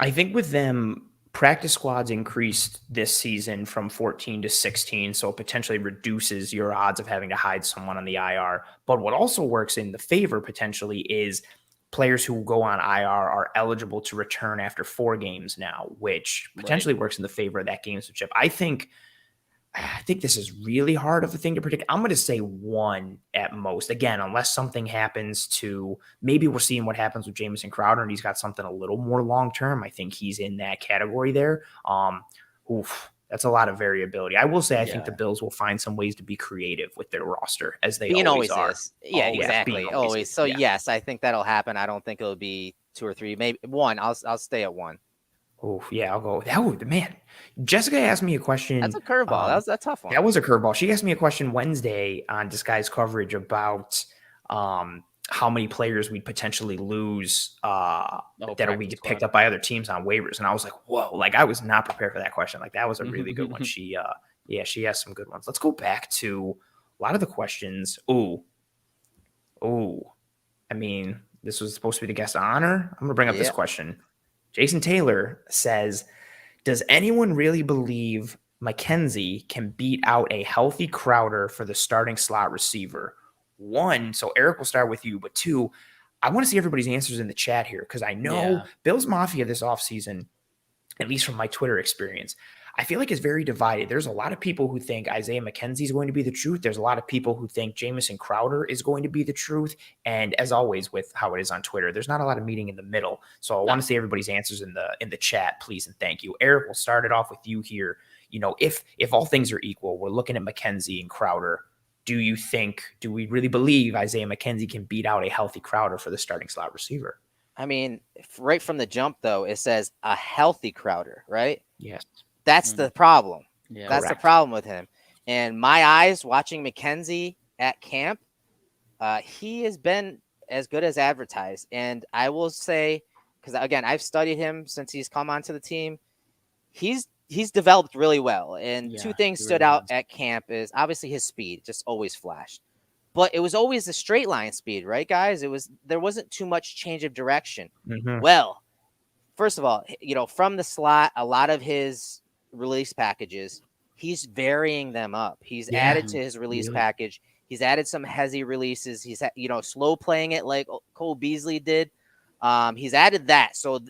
I think with them, practice squads increased this season from 14 to 16, so it potentially reduces your odds of having to hide someone on the IR. But what also works in the favor potentially is players who go on IR are eligible to return after 4 games now, which potentially works in the favor of that gamesmanship. I think this is really hard of a thing to predict. I'm going to say 1 at most. Again, unless something happens to, maybe we're seeing what happens with Jamison Crowder and he's got something a little more long-term. I think he's in that category there. That's a lot of variability. I will say I think the Bills will find some ways to be creative with their roster as they always are. Yeah, exactly. Always. So yes, I think that'll happen. I don't think it'll be 2 or 3, maybe 1. I'll stay at 1. Oh, yeah, I'll go. That would, man. Jessica asked me a question. That's a curveball. That was a tough one. That was a curveball. She asked me a question Wednesday on Disguised Coverage about how many players we'd potentially lose that we get picked up by other teams on waivers. And I was like, whoa, like I was not prepared for that question. Like that was a really good one. She has some good ones. Let's go back to a lot of the questions. I mean, this was supposed to be the guest of honor. I'm going to bring up this question. Jason Taylor says, does anyone really believe McKenzie can beat out a healthy Crowder for the starting slot receiver? 1, so Erik, will start with you, but 2, I want to see everybody's answers in the chat here because I know Bills Mafia this offseason, at least from my Twitter experience, I feel like it's very divided. There's a lot of people who think Isaiah McKenzie is going to be the truth. There's a lot of people who think Jamison Crowder is going to be the truth. And as always, with how it is on Twitter, there's not a lot of meeting in the middle. So I want to see everybody's answers in the chat, please, and thank you. Erik, we'll start it off with you here. You know, if all things are equal, we're looking at McKenzie and Crowder. Do we really believe Isaiah McKenzie can beat out a healthy Crowder for the starting slot receiver? I mean, right from the jump, though, it says a healthy Crowder, right? Yes. That's the problem. Yeah, that's correct. The problem with him. And my eyes watching McKenzie at camp, he has been as good as advertised. And I will say, because again, I've studied him since he's come onto the team. He's developed really well. And 2 things stood out at camp is obviously his speed just always flashed. But it was always the straight line speed, right, guys? There wasn't too much change of direction. Mm-hmm. Well, first of all, from the slot, a lot of his release packages, he's varying them up. He's added to his release package. He's added some hezzy releases. He's slow playing it like Cole Beasley did. He's added that. So,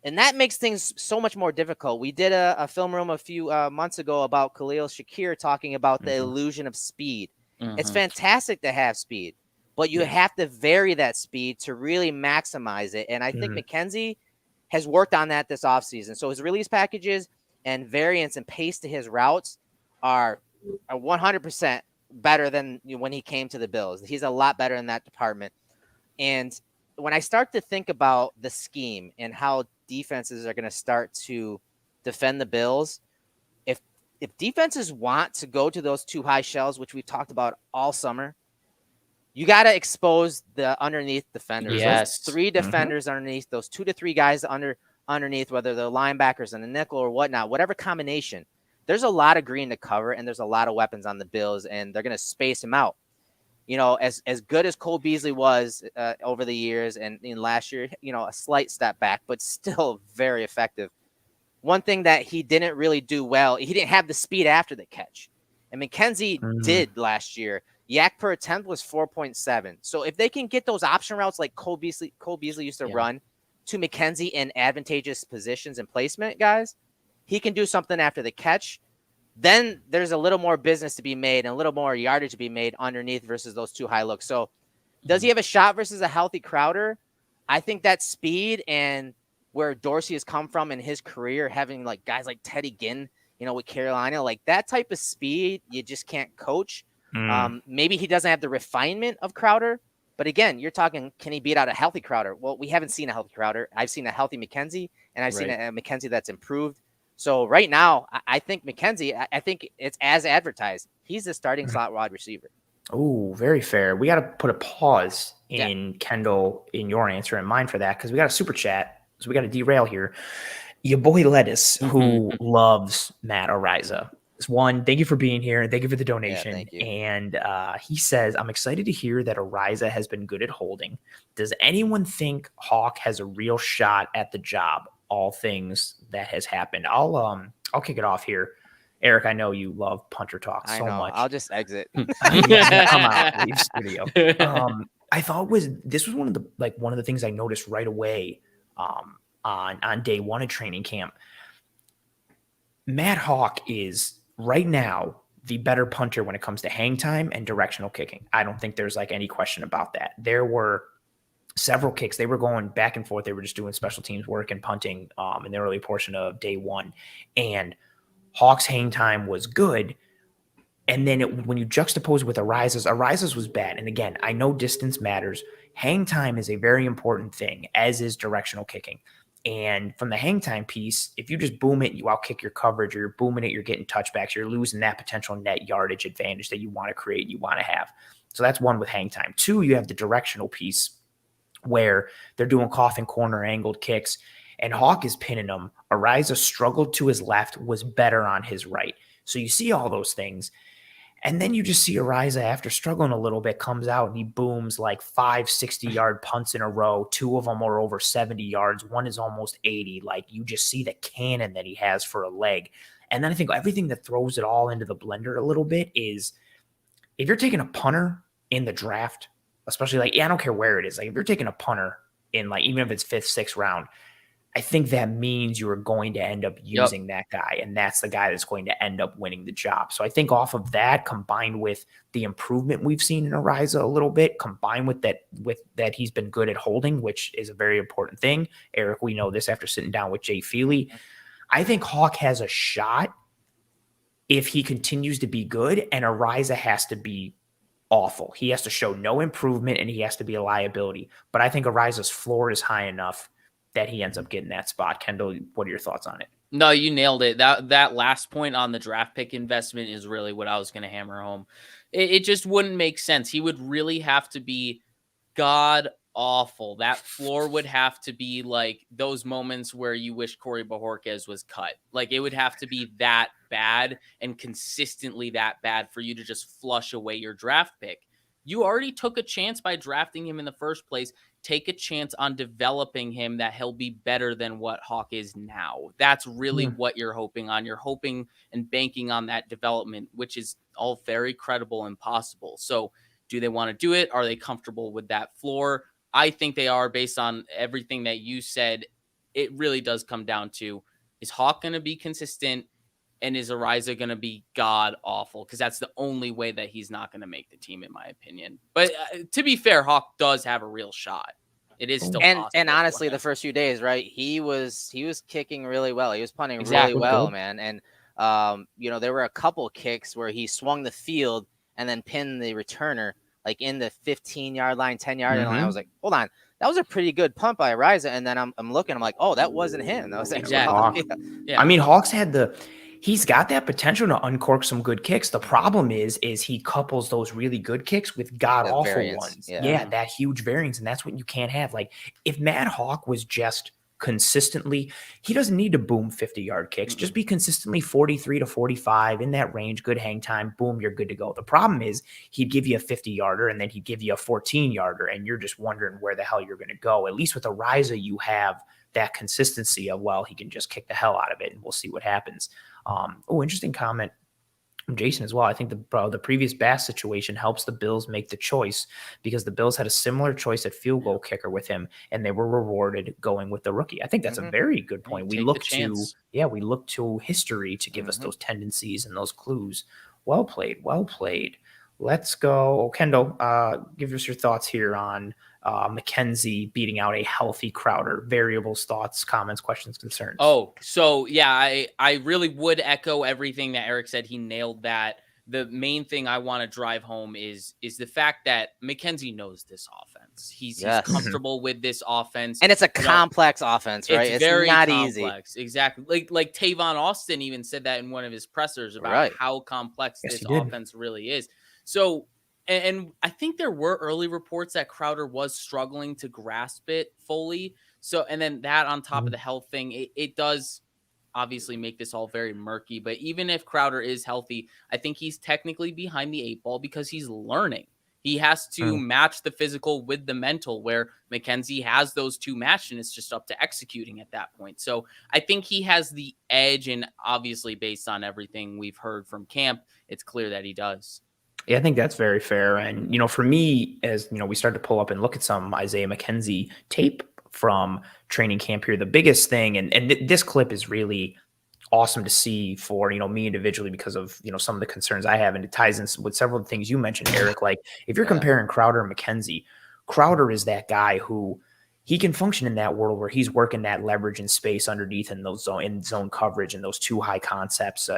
and that makes things so much more difficult. We did a film room a few months ago about Khalil Shakir talking about the illusion of speed. Mm-hmm. It's fantastic to have speed, but you have to vary that speed to really maximize it. And I think McKenzie has worked on that this offseason. So his release packages and variance and pace to his routes are 100% better than when he came to the Bills. He's a lot better in that department. And when I start to think about the scheme and how defenses are going to start to defend the Bills, if defenses want to go to those 2 high shells, which we've talked about all summer, you got to expose the underneath defenders. Yes. Those 3 defenders underneath, those 2 to 3 guys underneath, whether they're linebackers and a nickel or whatnot, whatever combination, there's a lot of green to cover and there's a lot of weapons on the Bills, and they're going to space him out. You know, as good as Cole Beasley was over the years, and in last year, you know, a slight step back, but still very effective. One thing that he didn't really do well, he didn't have the speed after the catch. And McKenzie did last year. Yak per attempt was 4.7. So if they can get those option routes like Cole Beasley used to run to McKenzie in advantageous positions and placement, guys, he can do something after the catch. Then there's a little more business to be made and a little more yardage to be made underneath versus those two high looks. So does he have a shot versus a healthy Crowder? I think that speed and where Dorsey has come from in his career, having like guys like Teddy Ginn, you know, with Carolina, like that type of speed, you just can't coach. Maybe he doesn't have the refinement of Crowder, but again, you're talking, can he beat out a healthy Crowder? Well, we haven't seen a healthy Crowder. I've seen a healthy McKenzie, and I've seen a McKenzie that's improved. So right now, I think McKenzie, I think it's as advertised. He's the starting slot wide receiver. Oh, very fair. We got to put a pause in Kendall in your answer and mine for that, because we got a super chat. So we got to derail here. Your boy Lettuce, who loves Matt Ariza. One, thank you for being here. Thank you for the donation. Thank you. And he says, I'm excited to hear that Ariza has been good at holding. Does anyone think Hawk has a real shot at the job? All things that has happened. I'll kick it off here. Erik, I know you love punter talk so much. I'll just exit. Come out, leave studio. I thought this was one of the things I noticed right away on day one of training camp. Matt Hawk is right now the better punter when it comes to hang time and directional kicking. I don't think there's like any question about that. There were several kicks. They were going back and forth. They were just doing special teams work and punting in the early portion of day one. And Hawk's hang time was good. And then when you juxtapose with Ariza's was bad. And again, I know distance matters. Hang time is a very important thing, as is directional kicking. And from the hang time piece, if you just boom it, you outkick your coverage, or you're booming it, you're getting touchbacks, you're losing that potential net yardage advantage that you want to create, you want to have. So that's one with hang time. Two, you have the directional piece where they're doing coffin corner angled kicks, and Hawk is pinning them. Ariza struggled to his left, was better on his right. So you see all those things. And then you just see Ariza, after struggling a little bit, comes out and he booms like 5 60-yard punts in a row. 2 of them are over 70 yards. One is almost 80. Like, you just see the cannon that he has for a leg. And then I think everything that throws it all into the blender a little bit is, if you're taking a punter in the draft, especially I don't care where it is. Like, if you're taking a punter in even if it's 5th, 6th round, I think that means you are going to end up using that guy, and that's the guy that's going to end up winning the job. So I think off of that, combined with the improvement we've seen in Ariza a little bit, combined with that he's been good at holding, which is a very important thing. Erik, we know this after sitting down with Jay Feely. I think Hawk has a shot if he continues to be good, and Ariza has to be awful. He has to show no improvement, and he has to be a liability. But I think Ariza's floor is high enough that he ends up getting that spot. Kendall, what are your thoughts on it? No, you nailed it. That last point on the draft pick investment is really what I was going to hammer home. It just wouldn't make sense. He would really have to be god awful. That floor would have to be like those moments where you wish Corey Bojorquez was cut. Like, it would have to be that bad and consistently that bad for you to just flush away your draft pick. You already took a chance by drafting him in the first place. Take a chance on developing him that he'll be better than what Hawk is now. That's really what you're hoping on. You're hoping and banking on that development, which is all very credible and possible. So do they want to do it? Are they comfortable with that floor? I think they are, based on everything that you said. It really does come down to, is Hawk going to be consistent? And is Ariza going to be god awful? Because that's the only way that he's not going to make the team, in my opinion. But to be fair, Hawk does have a real shot. It is still possible. And honestly, the first few days, right? He was kicking really well. He was punting really well, man. And there were a couple kicks where he swung the field and then pinned the returner like in the 15-yard line, 10-yard line. I was like, hold on. That was a pretty good punt by Ariza. And then I'm looking, I'm like, oh, that wasn't him. That was exactly. Yeah. I mean, Hawks he's got that potential to uncork some good kicks. The problem is he couples those really good kicks with god-awful ones. Yeah, that huge variance, and that's what you can't have. Like, if Matt Hawk was just consistently. He doesn't need to boom 50-yard kicks. Just be consistently 43 to 45 in that range, good hang time, boom, you're good to go. The problem is he'd give you a 50-yarder and then he'd give you a 14-yarder and you're just wondering where the hell you're going to go. At least with Ariza, you have that consistency of, well, he can just kick the hell out of it and we'll see what happens. Interesting comment from Jason as well. I think the previous Bass situation helps the Bills make the choice because the Bills had a similar choice at field goal kicker with him and they were rewarded going with the rookie. I think that's a very good point. We look to history to give us those tendencies and those clues. Well played. Let's go. Kendall, give us your thoughts here on McKenzie beating out a healthy Crowder. Variables, thoughts, comments, questions, concerns. So yeah, I really would echo everything that Erik said. He nailed that. The main thing I want to drive home is the fact that McKenzie knows this offense. He's comfortable with this offense. And it's a complex offense, right? It's very not complex. Easy. Exactly. Like Tavon Austin even said that in one of his pressers about how complex this offense really is. So, and I think there were early reports that Crowder was struggling to grasp it fully. So, and then that on top of the health thing, it does obviously make this all very murky. But even if Crowder is healthy, I think he's technically behind the 8 ball because he's learning. He has to match the physical with the mental, where McKenzie has those two matched, and it's just up to executing at that point. So I think he has the edge, and obviously based on everything we've heard from camp, it's clear that he does. Yeah, I think that's very fair. And, for me, as, we started to pull up and look at some Isaiah McKenzie tape from training camp here, the biggest thing, and this clip is really awesome to see for, me individually because of, some of the concerns I have. And it ties in with several things you mentioned, Erik. Like if you're comparing Crowder and McKenzie, Crowder is that guy who he can function in that world where he's working that leverage and space underneath in those zone coverage and those two high concepts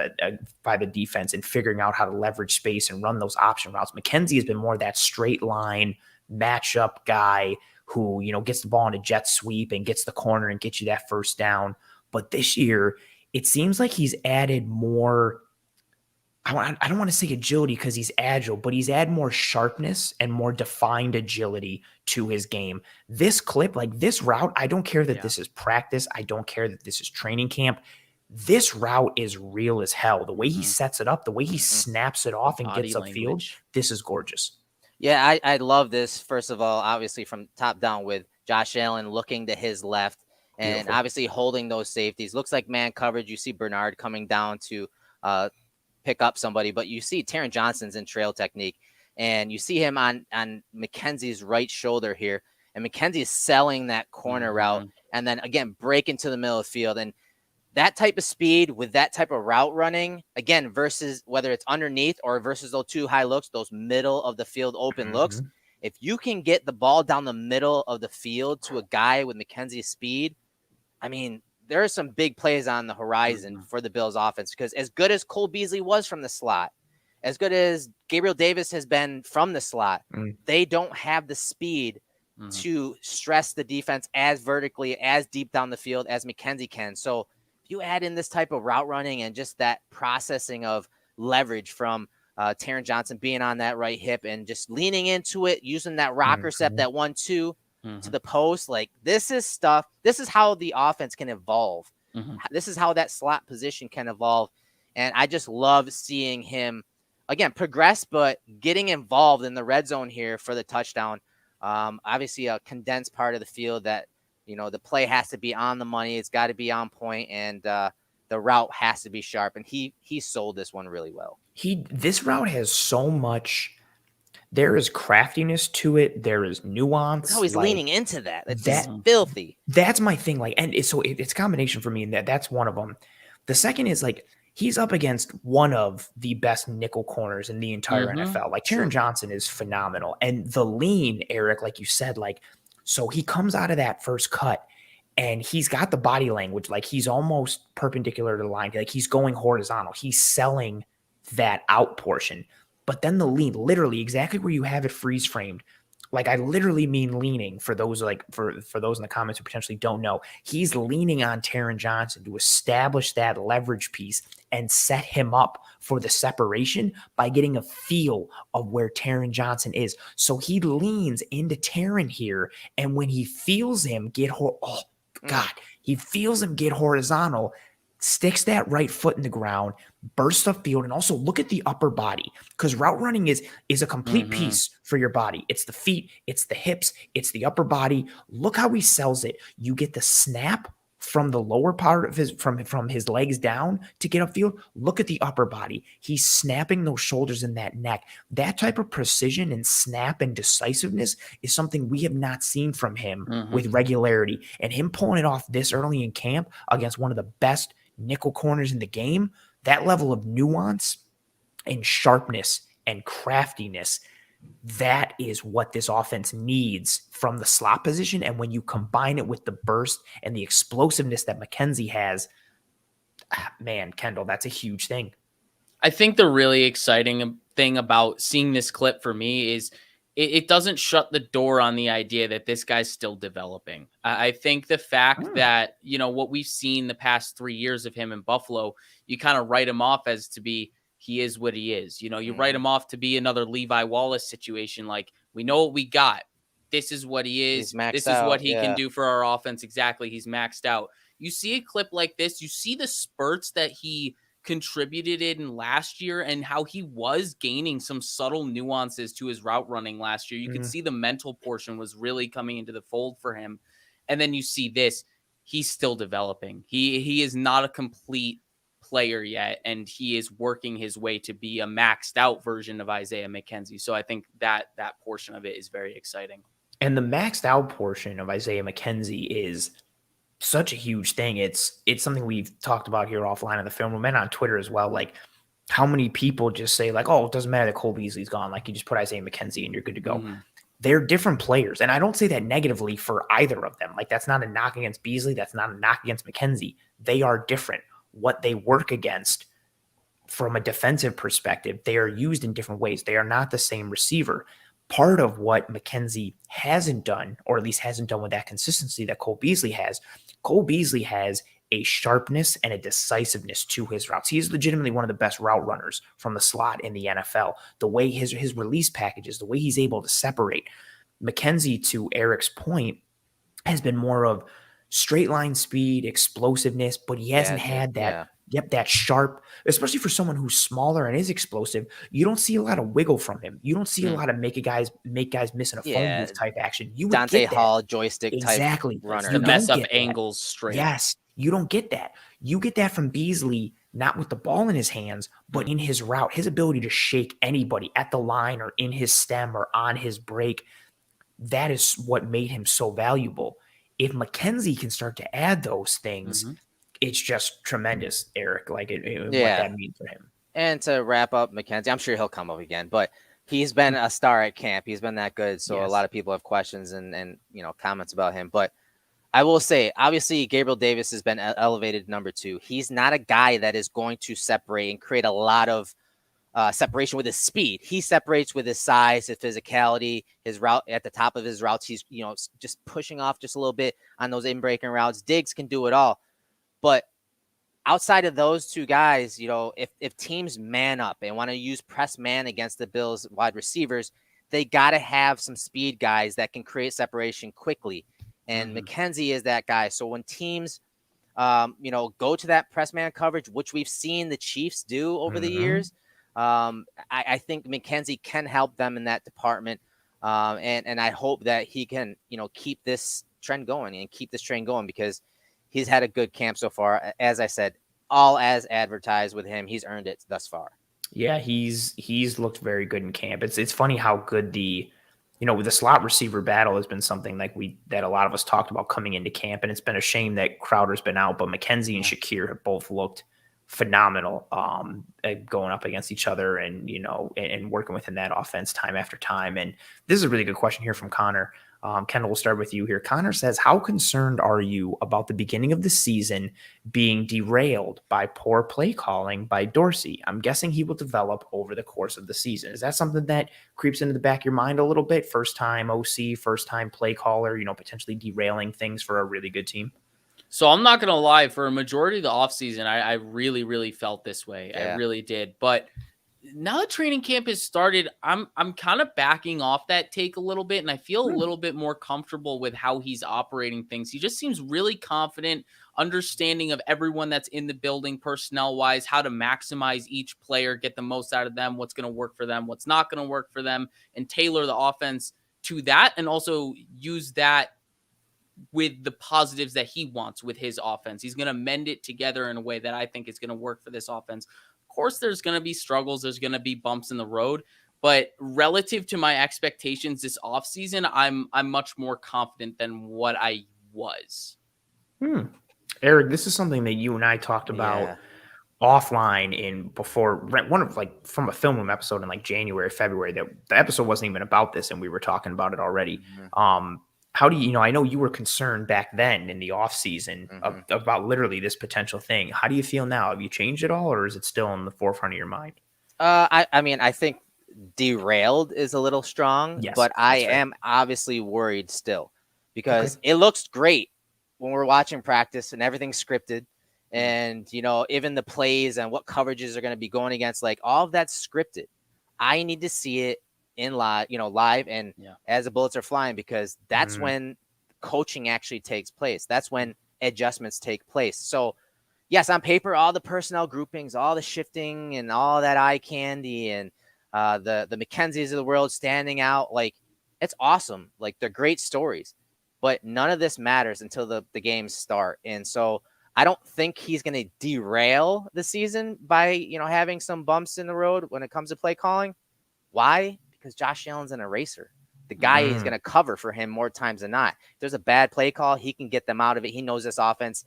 by the defense and figuring out how to leverage space and run those option routes. McKenzie has been more that straight line matchup guy who, gets the ball in a jet sweep and gets the corner and gets you that first down. But this year, it seems like he's added more. I don't want to say agility because he's agile, but he's added more sharpness and more defined agility to his game. This clip, like this route, I don't care that this is practice. I don't care that this is training camp. This route is real as hell. The way he sets it up, the way he snaps it off and gets upfield, this is gorgeous. Yeah, I love this. First of all, obviously from top down with Josh Allen looking to his left and obviously holding those safeties. Looks like man coverage. You see Bernard coming down to pick up somebody, but you see Taron Johnson's in trail technique, and you see him on McKenzie's right shoulder here, and McKenzie is selling that corner route, and then again break into the middle of the field, and that type of speed with that type of route running, again versus whether it's underneath or versus those two high looks, those middle of the field open looks. If you can get the ball down the middle of the field to a guy with McKenzie's speed, I mean, there are some big plays on the horizon for the Bills offense, because as good as Cole Beasley was from the slot, as good as Gabriel Davis has been from the slot, they don't have the speed to stress the defense as vertically, as deep down the field as McKenzie can. So if you add in this type of route running and just that processing of leverage from Taron Johnson being on that right hip and just leaning into it, using that rocker step, that 1-2, to the post, like this is stuff. This is how the offense can evolve. This is how that slot position can evolve. And I just love seeing him again progress, but getting involved in the red zone here for the touchdown. Obviously a condensed part of the field that, the play has to be on the money. It's got to be on point, and the route has to be sharp. And he sold this one really well. This route has so much. There is craftiness to it. There is nuance. Oh, he's leaning into that. It's just filthy. That's my thing. Like, and it's a combination for me, and that's one of them. The second is like he's up against one of the best nickel corners in the entire NFL. Like Taron Johnson is phenomenal, and the lean, Erik, like you said, like so he comes out of that first cut, and he's got the body language, like he's almost perpendicular to the line, like he's going horizontal. He's selling that out portion. But then the lean, literally exactly where you have it freeze framed. Like I literally mean leaning for those for those in the comments who potentially don't know. He's leaning on Taron Johnson to establish that leverage piece and set him up for the separation by getting a feel of where Taron Johnson is. So he leans into Taron here, and when he feels him get God, He feels him get horizontal, sticks that right foot in the ground, bursts upfield, and also look at the upper body, because route running is a complete piece for your body. It's the feet, it's the hips, it's the upper body. Look how he sells it. You get the snap from the lower part of his from his legs down to get upfield. Look at the upper body. He's snapping those shoulders and that neck. That type of precision and snap and decisiveness is something we have not seen from him with regularity. And him pulling it off this early in camp against one of the best nickel corners in the game, that level of nuance and sharpness and craftiness, that is what this offense needs from the slot position. And when you combine it with the burst and the explosiveness that McKenzie has, man, Kendall, that's a huge thing. I think the really exciting thing about seeing this clip for me is it doesn't shut the door on the idea that this guy's still developing. I think the fact that, you know, what we've seen the past 3 years of him in Buffalo, you kind of write him off as to be, he is what he is. You know, you write him off to be another Levi Wallace situation. Like, we know what we got. This is what he is. This is what he can do for our offense. Exactly. He's maxed out. You see a clip like this, you see the spurts that he contributed in last year and how he was gaining some subtle nuances to his route running last year. You could see the mental portion was really coming into the fold for him. And then you see this, he's still developing. He is not a complete player yet, and he is working his way to be a maxed out version of Isaiah McKenzie. So I think that portion of it is very exciting. And the maxed out portion of Isaiah McKenzie is such a huge thing. It's something we've talked about here offline in the film room and on Twitter as well. Like, how many people just say like, oh, it doesn't matter that Cole Beasley's gone. Like, you just put Isaiah McKenzie and you're good to go. They're different players. And I don't say that negatively for either of them. Like, that's not a knock against Beasley. That's not a knock against McKenzie. They are different. What they work against from a defensive perspective, they are used in different ways. They are not the same receiver. Part of what McKenzie hasn't done, or at least hasn't done with that consistency that Cole Beasley has a sharpness and a decisiveness to his routes. He's legitimately one of the best route runners from the slot in the NFL. The way his release packages, the way he's able to separate. McKenzie, to Erik's point, has been more of straight line speed, explosiveness, but he hasn't had that. That sharp, especially for someone who's smaller and is explosive. You don't see a lot of wiggle from him. You don't see a lot of make guys missing a phone booth type action. You Dante Hall joystick type runner. The mess up angles straight. Yes, you don't get that. You get that from Beasley, not with the ball in his hands, but in his route, his ability to shake anybody at the line or in his stem or on his break. That is what made him so valuable. If McKenzie can start to add those things, it's just tremendous, Erik, like what that means for him. And to wrap up McKenzie, I'm sure he'll come up again, but he's been a star at camp. He's been that good. So a lot of people have questions and comments about him. But I will say, obviously, Gabriel Davis has been elevated number 2. He's not a guy that is going to separate and create a lot of separation with his speed. He separates with his size, his physicality, his route at the top of his routes. He's, just pushing off just a little bit on those in-breaking routes. Diggs can do it all. But outside of those two guys, if teams man up and want to use press man against the Bills wide receivers, they got to have some speed guys that can create separation quickly. And McKenzie is that guy. So when teams, go to that press man coverage, which we've seen the Chiefs do over the years, I think McKenzie can help them in that department. And I hope that he can, keep this trend going because he's had a good camp so far. As I said, all as advertised with him. He's earned it thus far. Yeah, he's looked very good in camp. It's funny how good the slot receiver battle has been something like that a lot of us talked about coming into camp, and it's been a shame that Crowder's been out, but McKenzie and Shakir have both looked phenomenal going up against each other and working within that offense time after time. And this is a really good question here from Connor. Kendall, we'll start with you here. Connor says, how concerned are you about the beginning of the season being derailed by poor play calling by Dorsey? I'm guessing he will develop over the course of the season. Is that something that creeps into the back of your mind a little bit? First time OC, first time play caller, potentially derailing things for a really good team? So I'm not going to lie, for a majority of the offseason, I really, really felt this way. Yeah. I really did. But now that training camp has started, I'm kind of backing off that take a little bit, and I feel a little bit more comfortable with how he's operating things. He just seems really confident, understanding of everyone that's in the building personnel wise, how to maximize each player, get the most out of them, what's going to work for them, what's not going to work for them, and tailor the offense to that, and also use that with the positives that he wants with his offense. He's going to mend it together in a way that I think is going to work for this offense. Of course, there's going to be struggles. There's going to be bumps in the road. But relative to my expectations this offseason, I'm much more confident than what I was. Erik, this is something that you and I talked about offline in before one of like from a film room episode in like January, February. That the episode wasn't even about this, and we were talking about it already. How do you know? I know you were concerned back then in the off season about literally this potential thing. How do you feel now? Have you changed at all, or is it still in the forefront of your mind? I mean, I think derailed is a little strong, Yes, but I that's fair. am obviously worried still because it looks great when we're watching practice and everything's scripted. And, you know, even the plays and what coverages are going to be going against, like all of that's scripted. I need to see it in live, live and as the bullets are flying, because that's when coaching actually takes place. That's when adjustments take place. So yes, on paper, all the personnel groupings, all the shifting and all that eye candy and the McKenzies of the world standing out, like it's awesome. Like they're great stories, but none of this matters until the games start. And so I don't think he's going to derail the season by, having some bumps in the road when it comes to play calling. Why? Because Josh Allen's an eraser. The guy is going to cover for him more times than not. If there's a bad play call, he can get them out of it. He knows this offense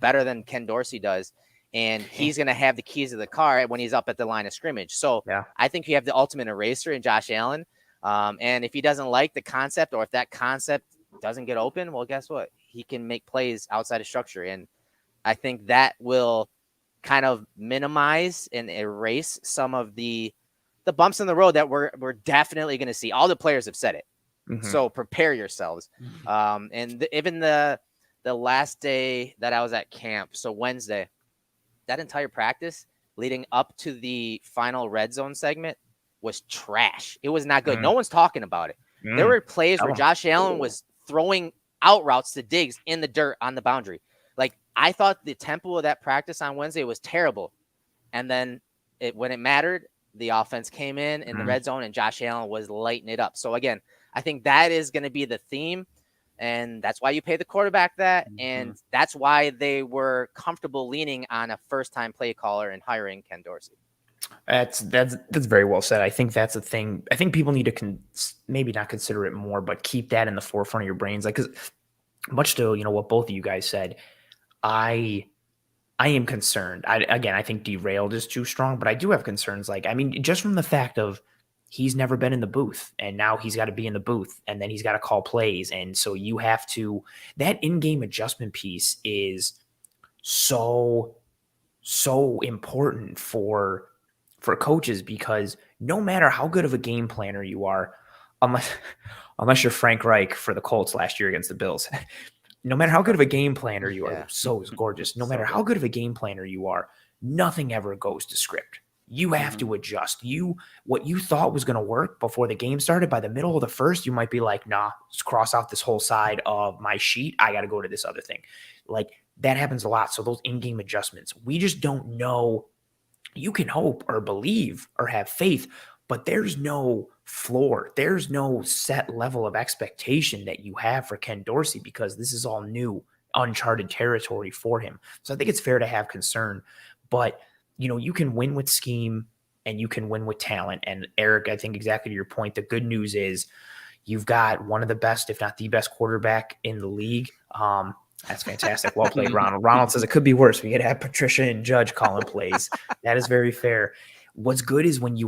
better than Ken Dorsey does. And he's going to have the keys of the car when he's up at the line of scrimmage. So I think you have the ultimate eraser in Josh Allen. And if he doesn't like the concept, or if that concept doesn't get open, well, guess what? He can make plays outside of structure. And I think that will kind of minimize and erase some of the bumps in the road that we're definitely going to see. All the players have said it. So prepare yourselves. And even the last day that I was at camp, so Wednesday, that entire practice leading up to the final red zone segment was trash. It was not good. No one's talking about it. There were plays where Josh Allen was throwing out routes to Diggs in the dirt on the boundary. Like, I thought the tempo of that practice on Wednesday was terrible. And then when it mattered, the offense came in the red zone and Josh Allen was lighting it up. So again, I think that is going to be the theme. And that's why you pay the quarterback that. And that's why they were comfortable leaning on a first-time play caller and hiring Ken Dorsey. That's very well said. I think that's a thing. I think people need to maybe not consider it more, but keep that in the forefront of your brains. Like, because much to what both of you guys said, I am concerned. I think derailed is too strong, but I do have concerns. Like, I mean, just from the fact of he's never been in the booth, and now he's got to be in the booth, and then he's got to call plays, and so you have to. That in-game adjustment piece is so important for coaches, because no matter how good of a game planner you are, unless you're Frank Reich for the Colts last year against the Bills. No matter how good of a game planner you are, so is gorgeous. No matter how good of a game planner you are, nothing ever goes to script. You have to adjust. What you thought was going to work before the game started, by the middle of the first, you might be like, nah, let's cross out this whole side of my sheet. I got to go to this other thing. Like, that happens a lot. So those in-game adjustments, we just don't know. You can hope or believe or have faith, but there's no floor. There's no set level of expectation that you have for Ken Dorsey, because this is all new, uncharted territory for him. So I think it's fair to have concern, but you can win with scheme and you can win with talent. And Erik, I think exactly to your point, the good news is you've got one of the best, if not the best quarterback in the league. That's fantastic. Well played, Ronald. Ronald says it could be worse. We could have Patricia and Judge calling plays. That is very fair. What's good is when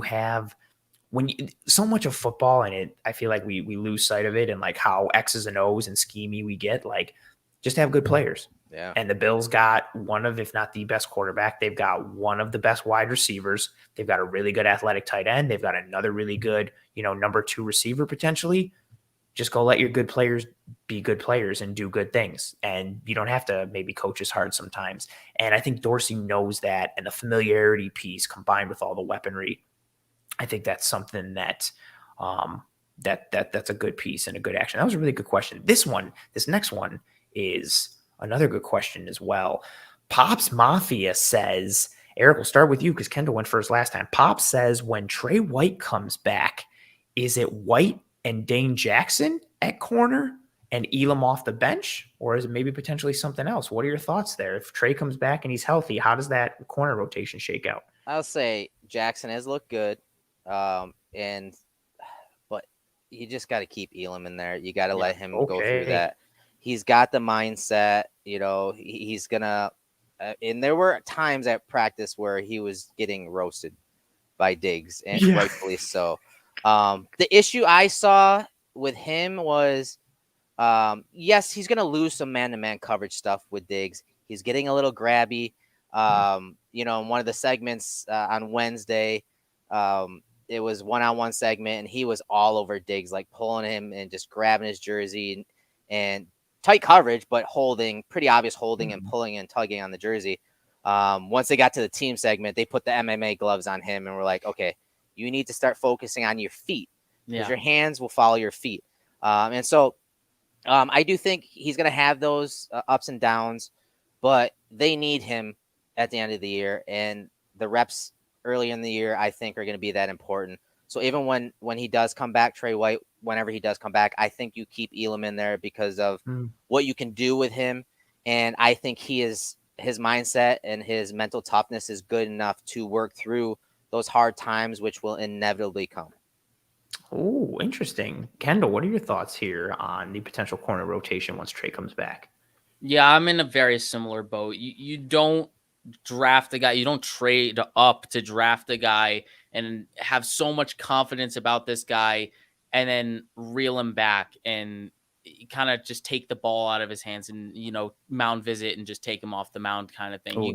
so much of football, and I feel like we lose sight of it, and like how X's and O's and schemey we get, like, just have good players. Yeah. And the Bills got one of, if not the best quarterback. They've got one of the best wide receivers. They've got a really good athletic tight end. They've got another really good, number 2 receiver potentially. Just go let your good players be good players and do good things. And you don't have to maybe coach as hard sometimes. And I think Dorsey knows that, and the familiarity piece combined with all the weaponry, I think that's something that that's a good piece and a good action. That was a really good question. This next one is another good question as well. Pops Mafia says, Erik, we'll start with you because Kendall went first last time. Pop says, when Trey White comes back, is it White and Dane Jackson at corner and Elam off the bench, or is it maybe potentially something else? What are your thoughts there? If Trey comes back and he's healthy, how does that corner rotation shake out? I'll say Jackson has looked good, and but you just got to keep Elam in there. You got to let him go through that. He's got the mindset, he's gonna. And there were times at practice where he was getting roasted by Diggs, and rightfully so. The issue I saw with him was, yes, he's gonna lose some man-to-man coverage stuff with Diggs. He's getting a little grabby. In one of the segments on Wednesday, it was one-on-one segment, and he was all over Diggs, like pulling him and just grabbing his jersey and tight coverage, but pretty obvious holding and pulling and tugging on the jersey. Once they got to the team segment, they put the MMA gloves on him and were like, okay, you need to start focusing on your feet because your hands will follow your feet. And so I do think he's going to have those ups and downs, but they need him at the end of the year, and the reps early in the year, I think, are going to be that important. So even when he does come back, Trey White, whenever he does come back, I think you keep Elam in there because of what you can do with him. And I think his mindset and his mental toughness is good enough to work through those hard times, which will inevitably come. Oh, interesting. Kendall, what are your thoughts here on the potential corner rotation once Trey comes back? Yeah, I'm in a very similar boat. You don't draft a guy, you don't trade up to draft a guy and have so much confidence about this guy and then reel him back and kind of just take the ball out of his hands and mound visit and just take him off the mound kind of thing. Ooh, You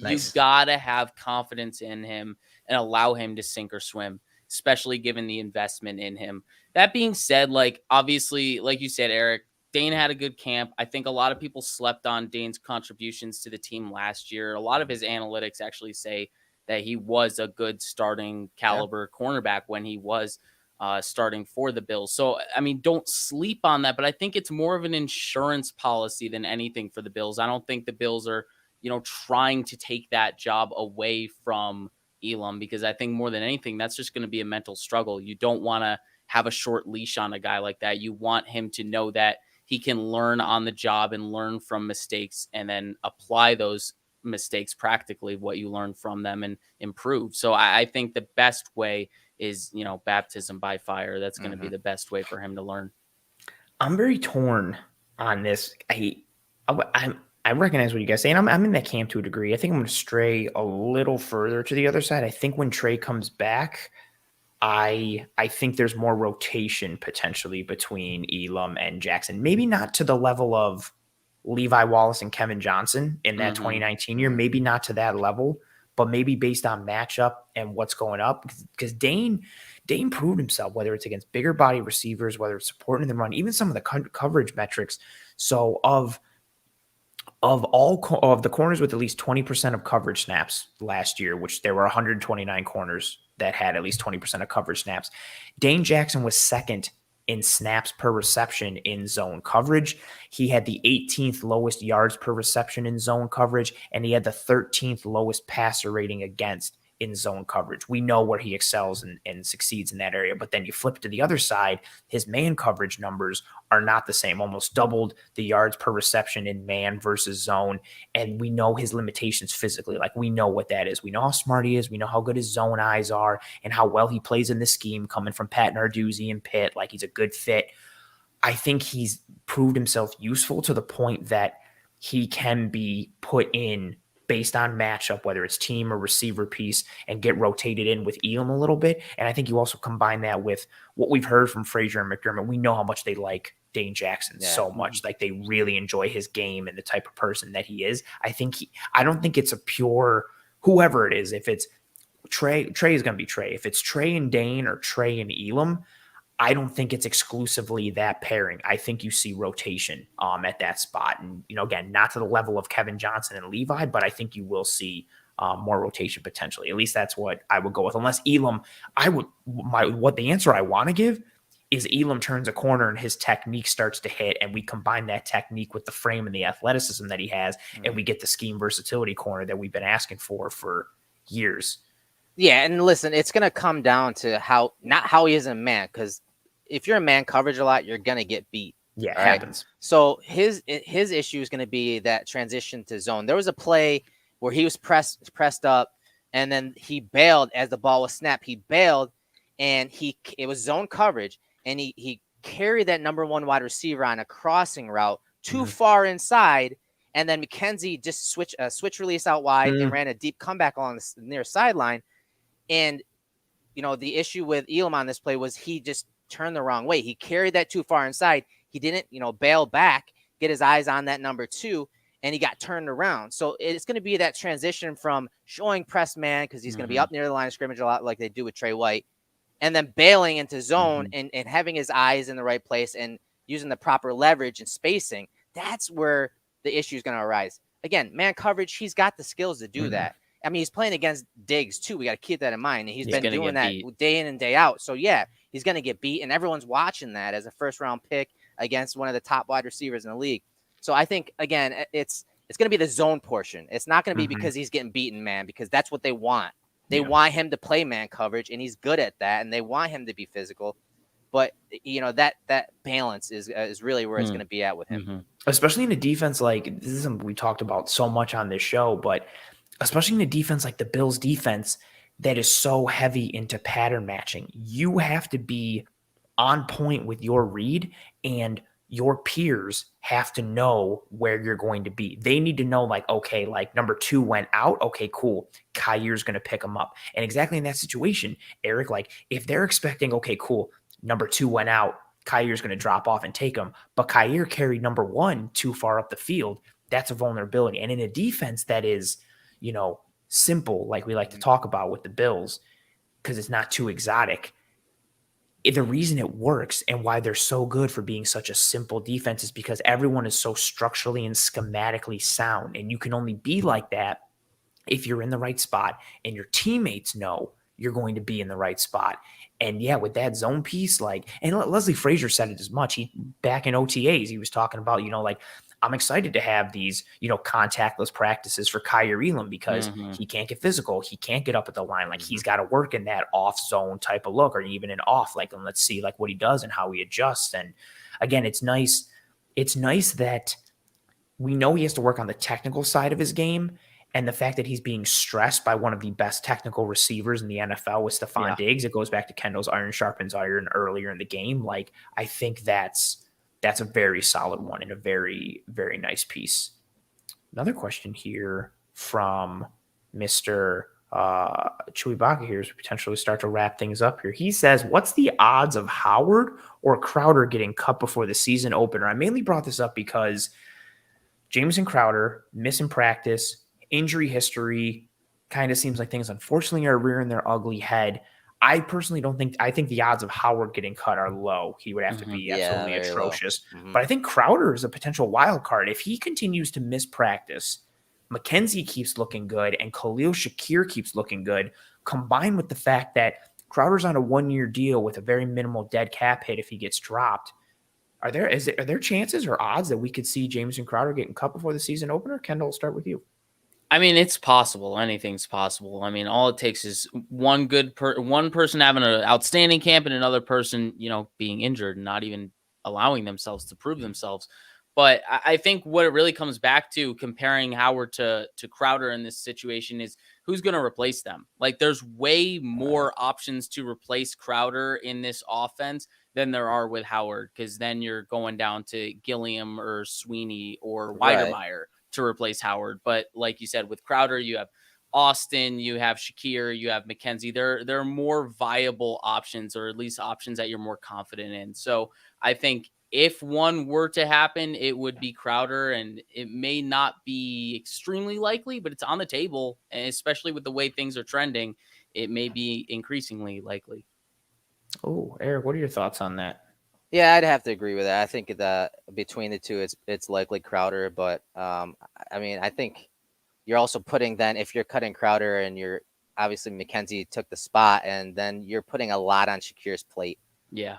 nice. gotta have confidence in him and allow him to sink or swim, especially given the investment in him. That being said, like obviously, like you said, Erik, Dane had a good camp. I think a lot of people slept on Dane's contributions to the team last year. A lot of his analytics actually say that he was a good starting caliber cornerback when he was starting for the Bills. So, I mean, don't sleep on that, but I think it's more of an insurance policy than anything for the Bills. I don't think the Bills are, trying to take that job away from Elam, because I think more than anything, that's just going to be a mental struggle. You don't want to have a short leash on a guy like that. You want him to know that he can learn on the job and learn from mistakes and then apply those mistakes practically, what you learn from them, and improve. So I think the best way is, baptism by fire. That's going to be the best way for him to learn. I'm very torn on this. I recognize what you guys say, and I'm in that camp to a degree. I think I'm going to stray a little further to the other side. I think when Trey comes back, I think there's more rotation potentially between Elam and Jackson. Maybe not to the level of Levi Wallace and Kevin Johnson in that 2019 year. Maybe not to that level, but maybe based on matchup and what's going up. Because Dane proved himself, whether it's against bigger body receivers, whether it's supporting the run, even some of the coverage metrics. So of all of the corners with at least 20% of coverage snaps last year, which there were 129 corners that had at least 20% of coverage snaps, Dane Jackson was second in snaps per reception in zone coverage. He had the 18th lowest yards per reception in zone coverage, and he had the 13th lowest passer rating against in zone coverage. We know where he excels and succeeds in that area. But then you flip to the other side, his man coverage numbers are not the same, almost doubled the yards per reception in man versus zone. And we know his limitations physically. Like, we know what that is. We know how smart he is. We know how good his zone eyes are and how well he plays in the scheme coming from Pat Narduzzi and Pitt. Like, he's a good fit. I think he's proved himself useful to the point that he can be put in based on matchup, whether it's team or receiver piece, and get rotated in with Elam a little bit. And I think you also combine that with what we've heard from Frazier and McDermott. We know how much they like Dane Jackson so much. Like, they really enjoy his game and the type of person that he is. I don't think it's a pure, whoever it is, if it's Trey is going to be Trey. If it's Trey and Dane or Trey and Elam, I don't think it's exclusively that pairing. I think you see rotation at that spot. And, again, not to the level of Kevin Johnson and Levi, but I think you will see more rotation potentially. At least that's what I would go with. Unless Elam, what the answer I want to give is Elam turns a corner and his technique starts to hit, and we combine that technique with the frame and the athleticism that he has, and we get the scheme versatility corner that we've been asking for years. Yeah, and listen, it's going to come down to not how he is a man, because if you're in man coverage a lot, you're going to get beat. Yeah, it right? happens. So his issue is going to be that transition to zone. There was a play where he was pressed up, and then he bailed as the ball was snapped. He bailed, and it was zone coverage, and he carried that number one wide receiver on a crossing route too far inside, and then McKenzie just switch release out wide and ran a deep comeback along the near sideline. And the issue with Elam on this play was he just turned the wrong way. He carried that too far inside. He didn't, bail back, get his eyes on that number two, and he got turned around. So it's going to be that transition from showing press man, because he's going to be up near the line of scrimmage a lot like they do with Trey White, and then bailing into zone and having his eyes in the right place and using the proper leverage and spacing. That's where the issue is going to arise. Again, man coverage, he's got the skills to do that. I mean, he's playing against Diggs, too. We got to keep that in mind. And he's been doing that day in and day out. So, yeah, he's going to get beat, and everyone's watching that as a first-round pick against one of the top wide receivers in the league. So I think, again, it's going to be the zone portion. It's not going to be because he's getting beaten, man, because that's what they want. They want him to play man coverage, and he's good at that, and they want him to be physical. But, that balance is really where it's going to be at with him. Especially in a defense like – this is something we talked about so much on this show, but – especially in a defense like the Bills defense that is so heavy into pattern matching. You have to be on point with your read, and your peers have to know where you're going to be. They need to know, okay, number two went out. Okay, cool. Kaiir's going to pick him up. And exactly in that situation, Erik, if they're expecting, okay, cool, number two went out, Kaiir's going to drop off and take him, but Kaiir carried number one too far up the field, that's a vulnerability. And in a defense that is – simple, like we like to talk about with the Bills, because it's not too exotic. The reason it works and why they're so good for being such a simple defense is because everyone is so structurally and schematically sound. And you can only be like that if you're in the right spot and your teammates know you're going to be in the right spot. And yeah, with that zone piece, and Leslie Frazier said it as much. Back in OTAs, he was talking about, I'm excited to have these, contactless practices for Kaiir Elam because he can't get physical. He can't get up at the line. He's got to work in that off zone type of look, or even an off, and let's see what he does and how he adjusts. And again, it's nice. It's nice that we know he has to work on the technical side of his game. And the fact that he's being stressed by one of the best technical receivers in the NFL with Stephon Diggs, it goes back to Kendall's iron sharpens iron earlier in the game. I think that's a very solid one and a very, very nice piece. Another question here from Mr. Chuibaka here as we potentially start to wrap things up here. He says, what's the odds of Howard or Crowder getting cut before the season opener? I mainly brought this up because Jamison Crowder missing practice, injury history, kind of seems like things unfortunately are rearing their ugly head. I personally I think the odds of Howard getting cut are low. He would have to be absolutely atrocious. But I think Crowder is a potential wild card. If he continues to miss practice, McKenzie keeps looking good, and Khalil Shakir keeps looking good, combined with the fact that Crowder's on a 1-year deal with a very minimal dead cap hit if he gets dropped. Are there chances or odds that we could see Jamison Crowder getting cut before the season opener? Kendall, I'll start with you. I mean, it's possible. Anything's possible. I mean, all it takes is one person having an outstanding camp and another person, being injured and not even allowing themselves to prove themselves. But I think what it really comes back to comparing Howard to Crowder in this situation is who's going to replace them. There's way more options to replace Crowder in this offense than there are with Howard, because then you're going down to Gilliam or Sweeney or Weidermeyer to replace Howard. But like you said, with Crowder, you have Austin, you have Shakir, you have McKenzie. There are more viable options, or at least options that you're more confident in. So I think if one were to happen, it would be Crowder, and it may not be extremely likely, but it's on the table. And especially with the way things are trending, it may be increasingly likely. Oh, Erik, what are your thoughts on that? Yeah, I'd have to agree with that. I think that between the two, it's likely Crowder, but I mean, I think you're also putting then, if you're cutting Crowder and you're obviously McKenzie took the spot, and then you're putting a lot on Shakir's plate. Yeah.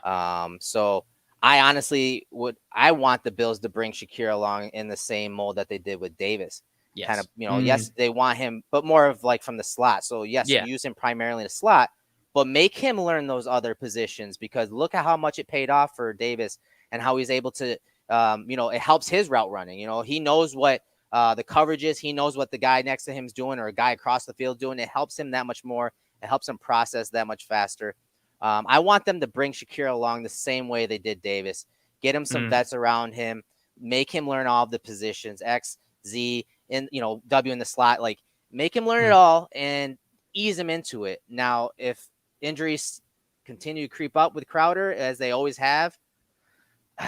So I honestly want the Bills to bring Shakir along in the same mold that they did with Davis. Yes. Kind of, yes, they want him, but more of like from the slot. So yes, use him primarily in the slot, but make him learn those other positions, because look at how much it paid off for Davis and how he's able to, it helps his route running. He knows what the coverage is. He knows what the guy next to him is doing, or a guy across the field doing. It helps him that much more. It helps him process that much faster. I want them to bring Shakir along the same way they did Davis. Get him some vets around him. Make him learn all of the positions, X, Z, and W in the slot. Like, make him learn it all and ease him into it. Now, if injuries continue to creep up with Crowder, as they always have,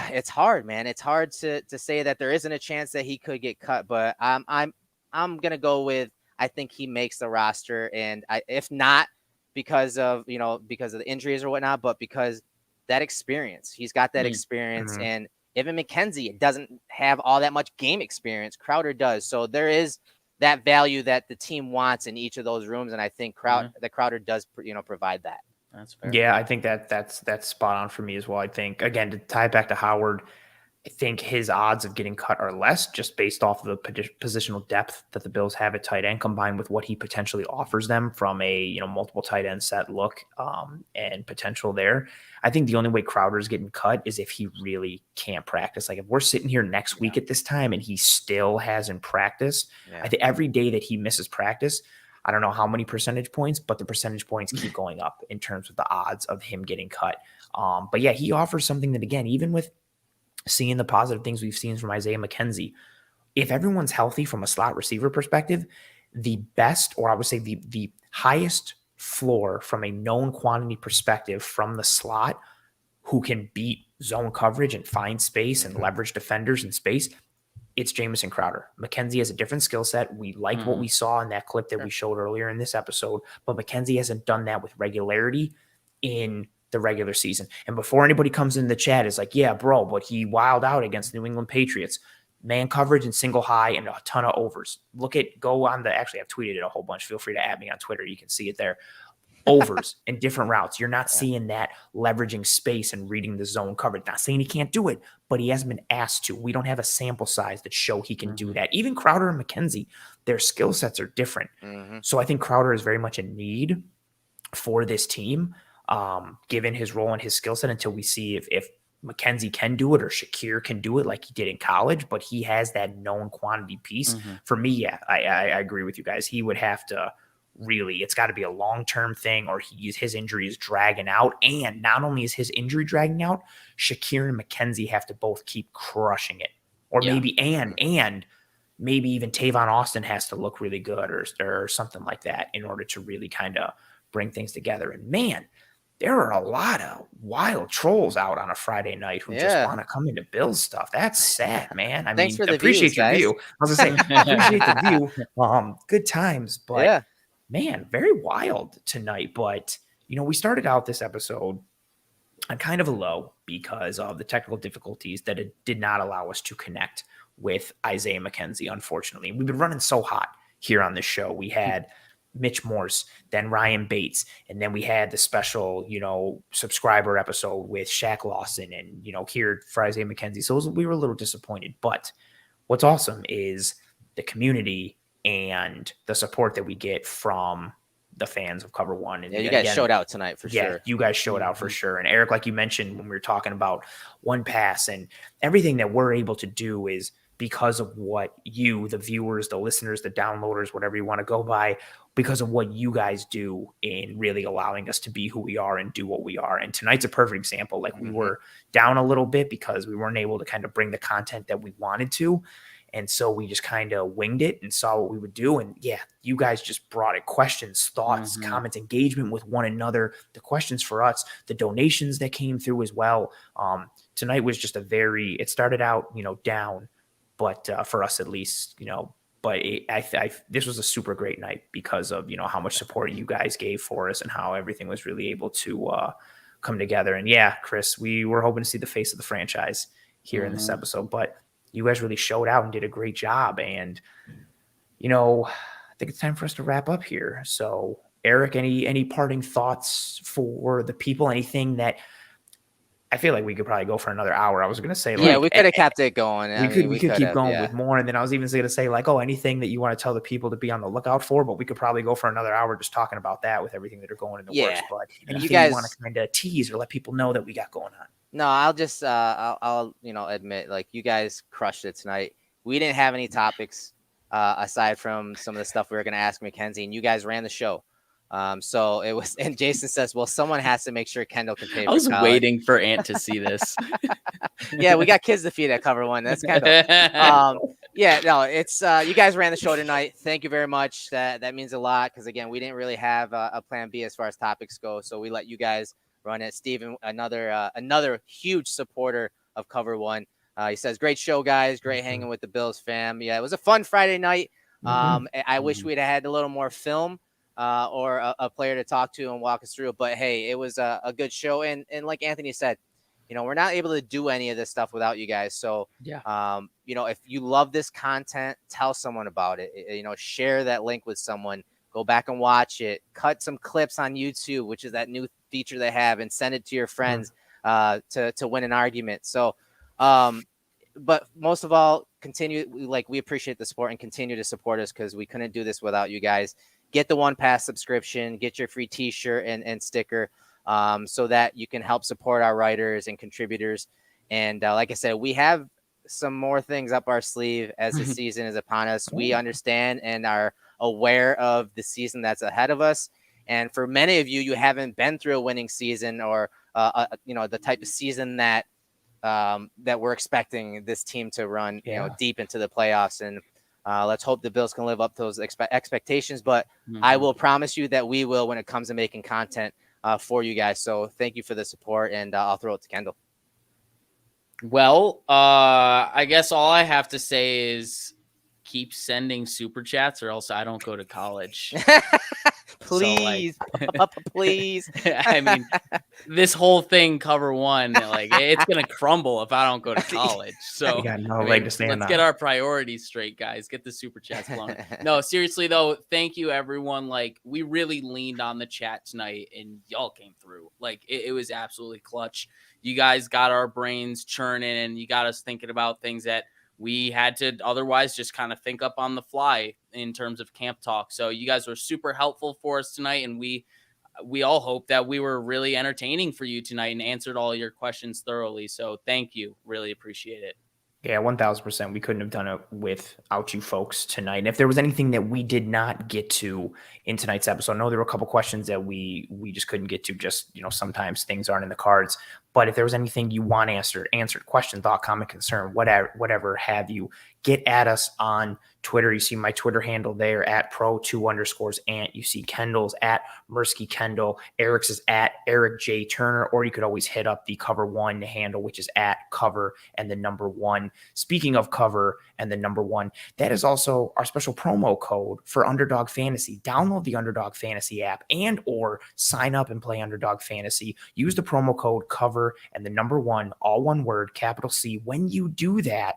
it's hard, man. It's hard to say that there isn't a chance that he could get cut. But I'm gonna go with, I think he makes the roster, and if not because of the injuries or whatnot, but because that experience, he's got that experience, and even McKenzie doesn't have all that much game experience. Crowder does. So there is that value that the team wants in each of those rooms. And I think Crowder does, provide that. That's fair. Yeah, I think that's spot on for me as well. I think, again, to tie it back to Howard, I think his odds of getting cut are less just based off of the positional depth that the Bills have at tight end, combined with what he potentially offers them from a multiple tight end set look and potential there. I think the only way Crowder's getting cut is if he really can't practice. Like, if we're sitting here next week at this time and he still hasn't practiced, I think every day that he misses practice, I don't know how many percentage points, but the percentage points keep going up in terms of the odds of him getting cut. But yeah, he offers something that, again, even with seeing the positive things we've seen from Isaiah McKenzie, if everyone's healthy from a slot receiver perspective, the best, or I would say the highest floor from a known quantity perspective from the slot, who can beat zone coverage and find space and leverage defenders in space, it's Jamison Crowder. McKenzie has a different skill set. We liked what we saw in that clip that we showed earlier in this episode, but McKenzie hasn't done that with regularity in the regular season. And before anybody comes in the chat is like, yeah, bro, but he wilded out against the New England Patriots. Man coverage and single high and a ton of overs. Actually, I've tweeted it a whole bunch. Feel free to add me on Twitter. You can see it there. Overs and different routes. You're not seeing that leveraging space and reading the zone coverage. Not saying he can't do it, but he hasn't been asked to. We don't have a sample size that show he can do that. Even Crowder and McKenzie, their skill sets are different. So I think Crowder is very much a need for this team, given his role and his skill set, until we see if McKenzie can do it or Shakir can do it like he did in college, but he has that known quantity piece. For me, yeah, I agree with you guys. He would have to really, it's got to be a long-term thing, or his injury is dragging out. And not only is his injury dragging out, Shakir and McKenzie have to both keep crushing it. Or maybe maybe even Tavon Austin has to look really good or something like that in order to really kind of bring things together. And man, there are a lot of wild trolls out on a Friday night who just want to come into Bills stuff. That's sad, man. Thanks for the appreciate views, your guys. view. I was gonna say, appreciate the view. Good times, but man, very wild tonight. But we started out this episode on kind of a low because of the technical difficulties that it did not allow us to connect with Isaiah McKenzie, unfortunately. We've been running so hot here on this show. We had Mitch Morse, then Ryan Bates, and then we had the special, subscriber episode with Shaq Lawson and, here for Isaiah McKenzie. So we were a little disappointed. But what's awesome is the community and the support that we get from the fans of Cover One. And you guys showed out tonight for sure. Yeah, you guys showed out for sure. And Erik, like you mentioned when we were talking about One Pass and everything that we're able to do is because of what you, the viewers, the listeners, the downloaders, whatever you want to go by, because of what you guys do in really allowing us to be who we are and do what we are. And tonight's a perfect example. Like, we were down a little bit because we weren't able to kind of bring the content that we wanted to. And so we just kind of winged it and saw what we would do. And yeah, you guys just brought it. Questions, thoughts, comments, engagement with one another, the questions for us, the donations that came through as well. Tonight was just it started out, down, but for us at least, but this was a super great night because of, how much support you guys gave for us and how everything was really able to come together. And yeah, Chris, we were hoping to see the face of the franchise here in this episode, but you guys really showed out and did a great job. And I think it's time for us to wrap up here. So, Erik, any parting thoughts for the people? Anything that I feel like we could probably go for another hour. I was going to say, yeah, we could have kept it going. We could keep going with more. And then I was even going to say, like, anything that you want to tell the people to be on the lookout for, but we could probably go for another hour just talking about that with everything that are going in the works. But anything you want to kind of tease or let people know that we got going on? No, I'll just, I'll admit, like, you guys crushed it tonight. We didn't have any topics aside from some of the stuff we were going to ask McKenzie, and you guys ran the show. So it was, and Jason says, well, someone has to make sure Kendall can pay for college. I was waiting for Ant to see this. Yeah, we got kids to feed at Cover One. That's Kendall. Yeah, no, it's you guys ran the show tonight. Thank you very much. That means a lot because again, we didn't really have a plan B as far as topics go, so we let you guys run it. Steven, another huge supporter of Cover One. He says, "Great show, guys. Great hanging with the Bills fam." Yeah, it was a fun Friday night. I wish we'd have had a little more film. Or a player to talk to and walk us through. But hey, it was a good show. And like Anthony said, we're not able to do any of this stuff without you guys. So, yeah, if you love this content, tell someone about it. Share that link with someone. Go back and watch it. Cut some clips on YouTube, which is that new feature they have, and send it to your friends to win an argument. So, but most of all, we appreciate the support and continue to support us because we couldn't do this without you guys. Get the One Pass subscription, get your free t-shirt and sticker so that you can help support our writers and contributors. And like I said, we have some more things up our sleeve as the season is upon us. We understand and are aware of the season that's ahead of us. And for many of you, you haven't been through a winning season or, the type of season that we're expecting this team to run, deep into the playoffs. And let's hope the Bills can live up to those expectations. But I will promise you that we will when it comes to making content for you guys. So thank you for the support, and I'll throw it to Kendall. Well, I guess all I have to say is keep sending super chats or else I don't go to college. Please, please. I mean, this whole thing, Cover One, it's going to crumble if I don't go to college. So we got no leg to stand on. Let's get our priorities straight, guys. Get the super chats flowing. No, seriously, though, thank you, everyone. We really leaned on the chat tonight, and y'all came through. It was absolutely clutch. You guys got our brains churning, and you got us thinking about things that we had to otherwise just kind of think up on the fly in terms of camp talk. So you guys were super helpful for us tonight. And we all hope that we were really entertaining for you tonight and answered all your questions thoroughly. So thank you. Really appreciate it. Yeah, 1000%. We couldn't have done it without you folks tonight. And if there was anything that we did not get to in tonight's episode, I know there were a couple questions that we just couldn't get to. Just, sometimes things aren't in the cards. But if there was anything you want answered, question, thought, comment, concern, whatever have you, get at us on Twitter. You see my Twitter handle there at pro2_ant. You see Kendall's at Mersky Kendall. Erik's is at Erik J. Turner. Or you could always hit up the Cover One handle, which is at cover and the number one. Speaking of cover and the number one, that is also our special promo code for Underdog Fantasy. Download the Underdog Fantasy app and or sign up and play Underdog Fantasy. Use the promo code cover and the number one, all one word, capital C. When you do that,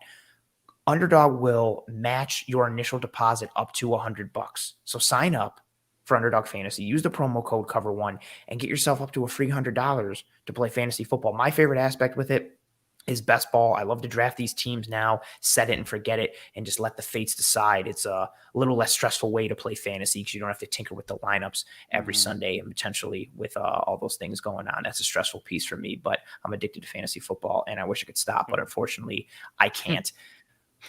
Underdog will match your initial deposit up to $100. So sign up for Underdog Fantasy. Use the promo code COVER1 and get yourself up to a free $100 to play fantasy football. My favorite aspect with it is best ball. I love to draft these teams now, set it and forget it, and just let the fates decide. It's a little less stressful way to play fantasy because you don't have to tinker with the lineups every Sunday and potentially with all those things going on. That's a stressful piece for me, but I'm addicted to fantasy football and I wish I could stop, but unfortunately I can't.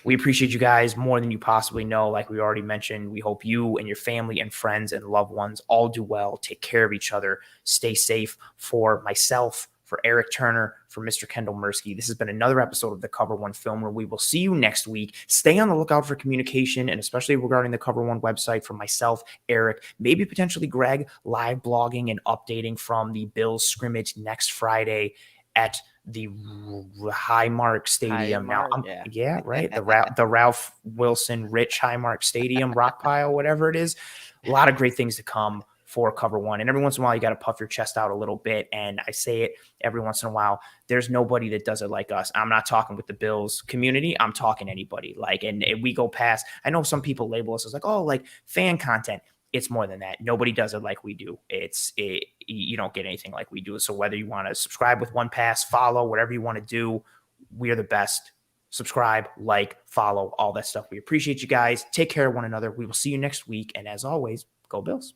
We appreciate you guys more than you possibly know. Like we already mentioned, we hope you and your family and friends and loved ones all do well, take care of each other, stay safe. For myself, for Erik Turner, for Mr. Kendall Mersky, this has been another episode of the Cover One Film where we will see you next week. Stay on the lookout for communication, and especially regarding the Cover One website from myself, Erik, maybe potentially Greg, live blogging and updating from the Bills scrimmage next Friday at the Highmark Stadium. The Ralph Wilson Rich Highmark Stadium, Rock Pile, whatever it is. A lot of great things to come for Cover One. And every once in a while, you got to puff your chest out a little bit. And I say it every once in a while. There's nobody that does it like us. I'm not talking with the Bills community. I'm talking anybody. Like, and we go past. I know some people label us as like, oh, like fan content. It's more than that. Nobody does it like we do. You don't get anything like we do. So whether you want to subscribe with one pass, follow, whatever you want to do, we are the best. Subscribe, like, follow, all that stuff. We appreciate you guys. Take care of one another. We will see you next week. And as always, go Bills.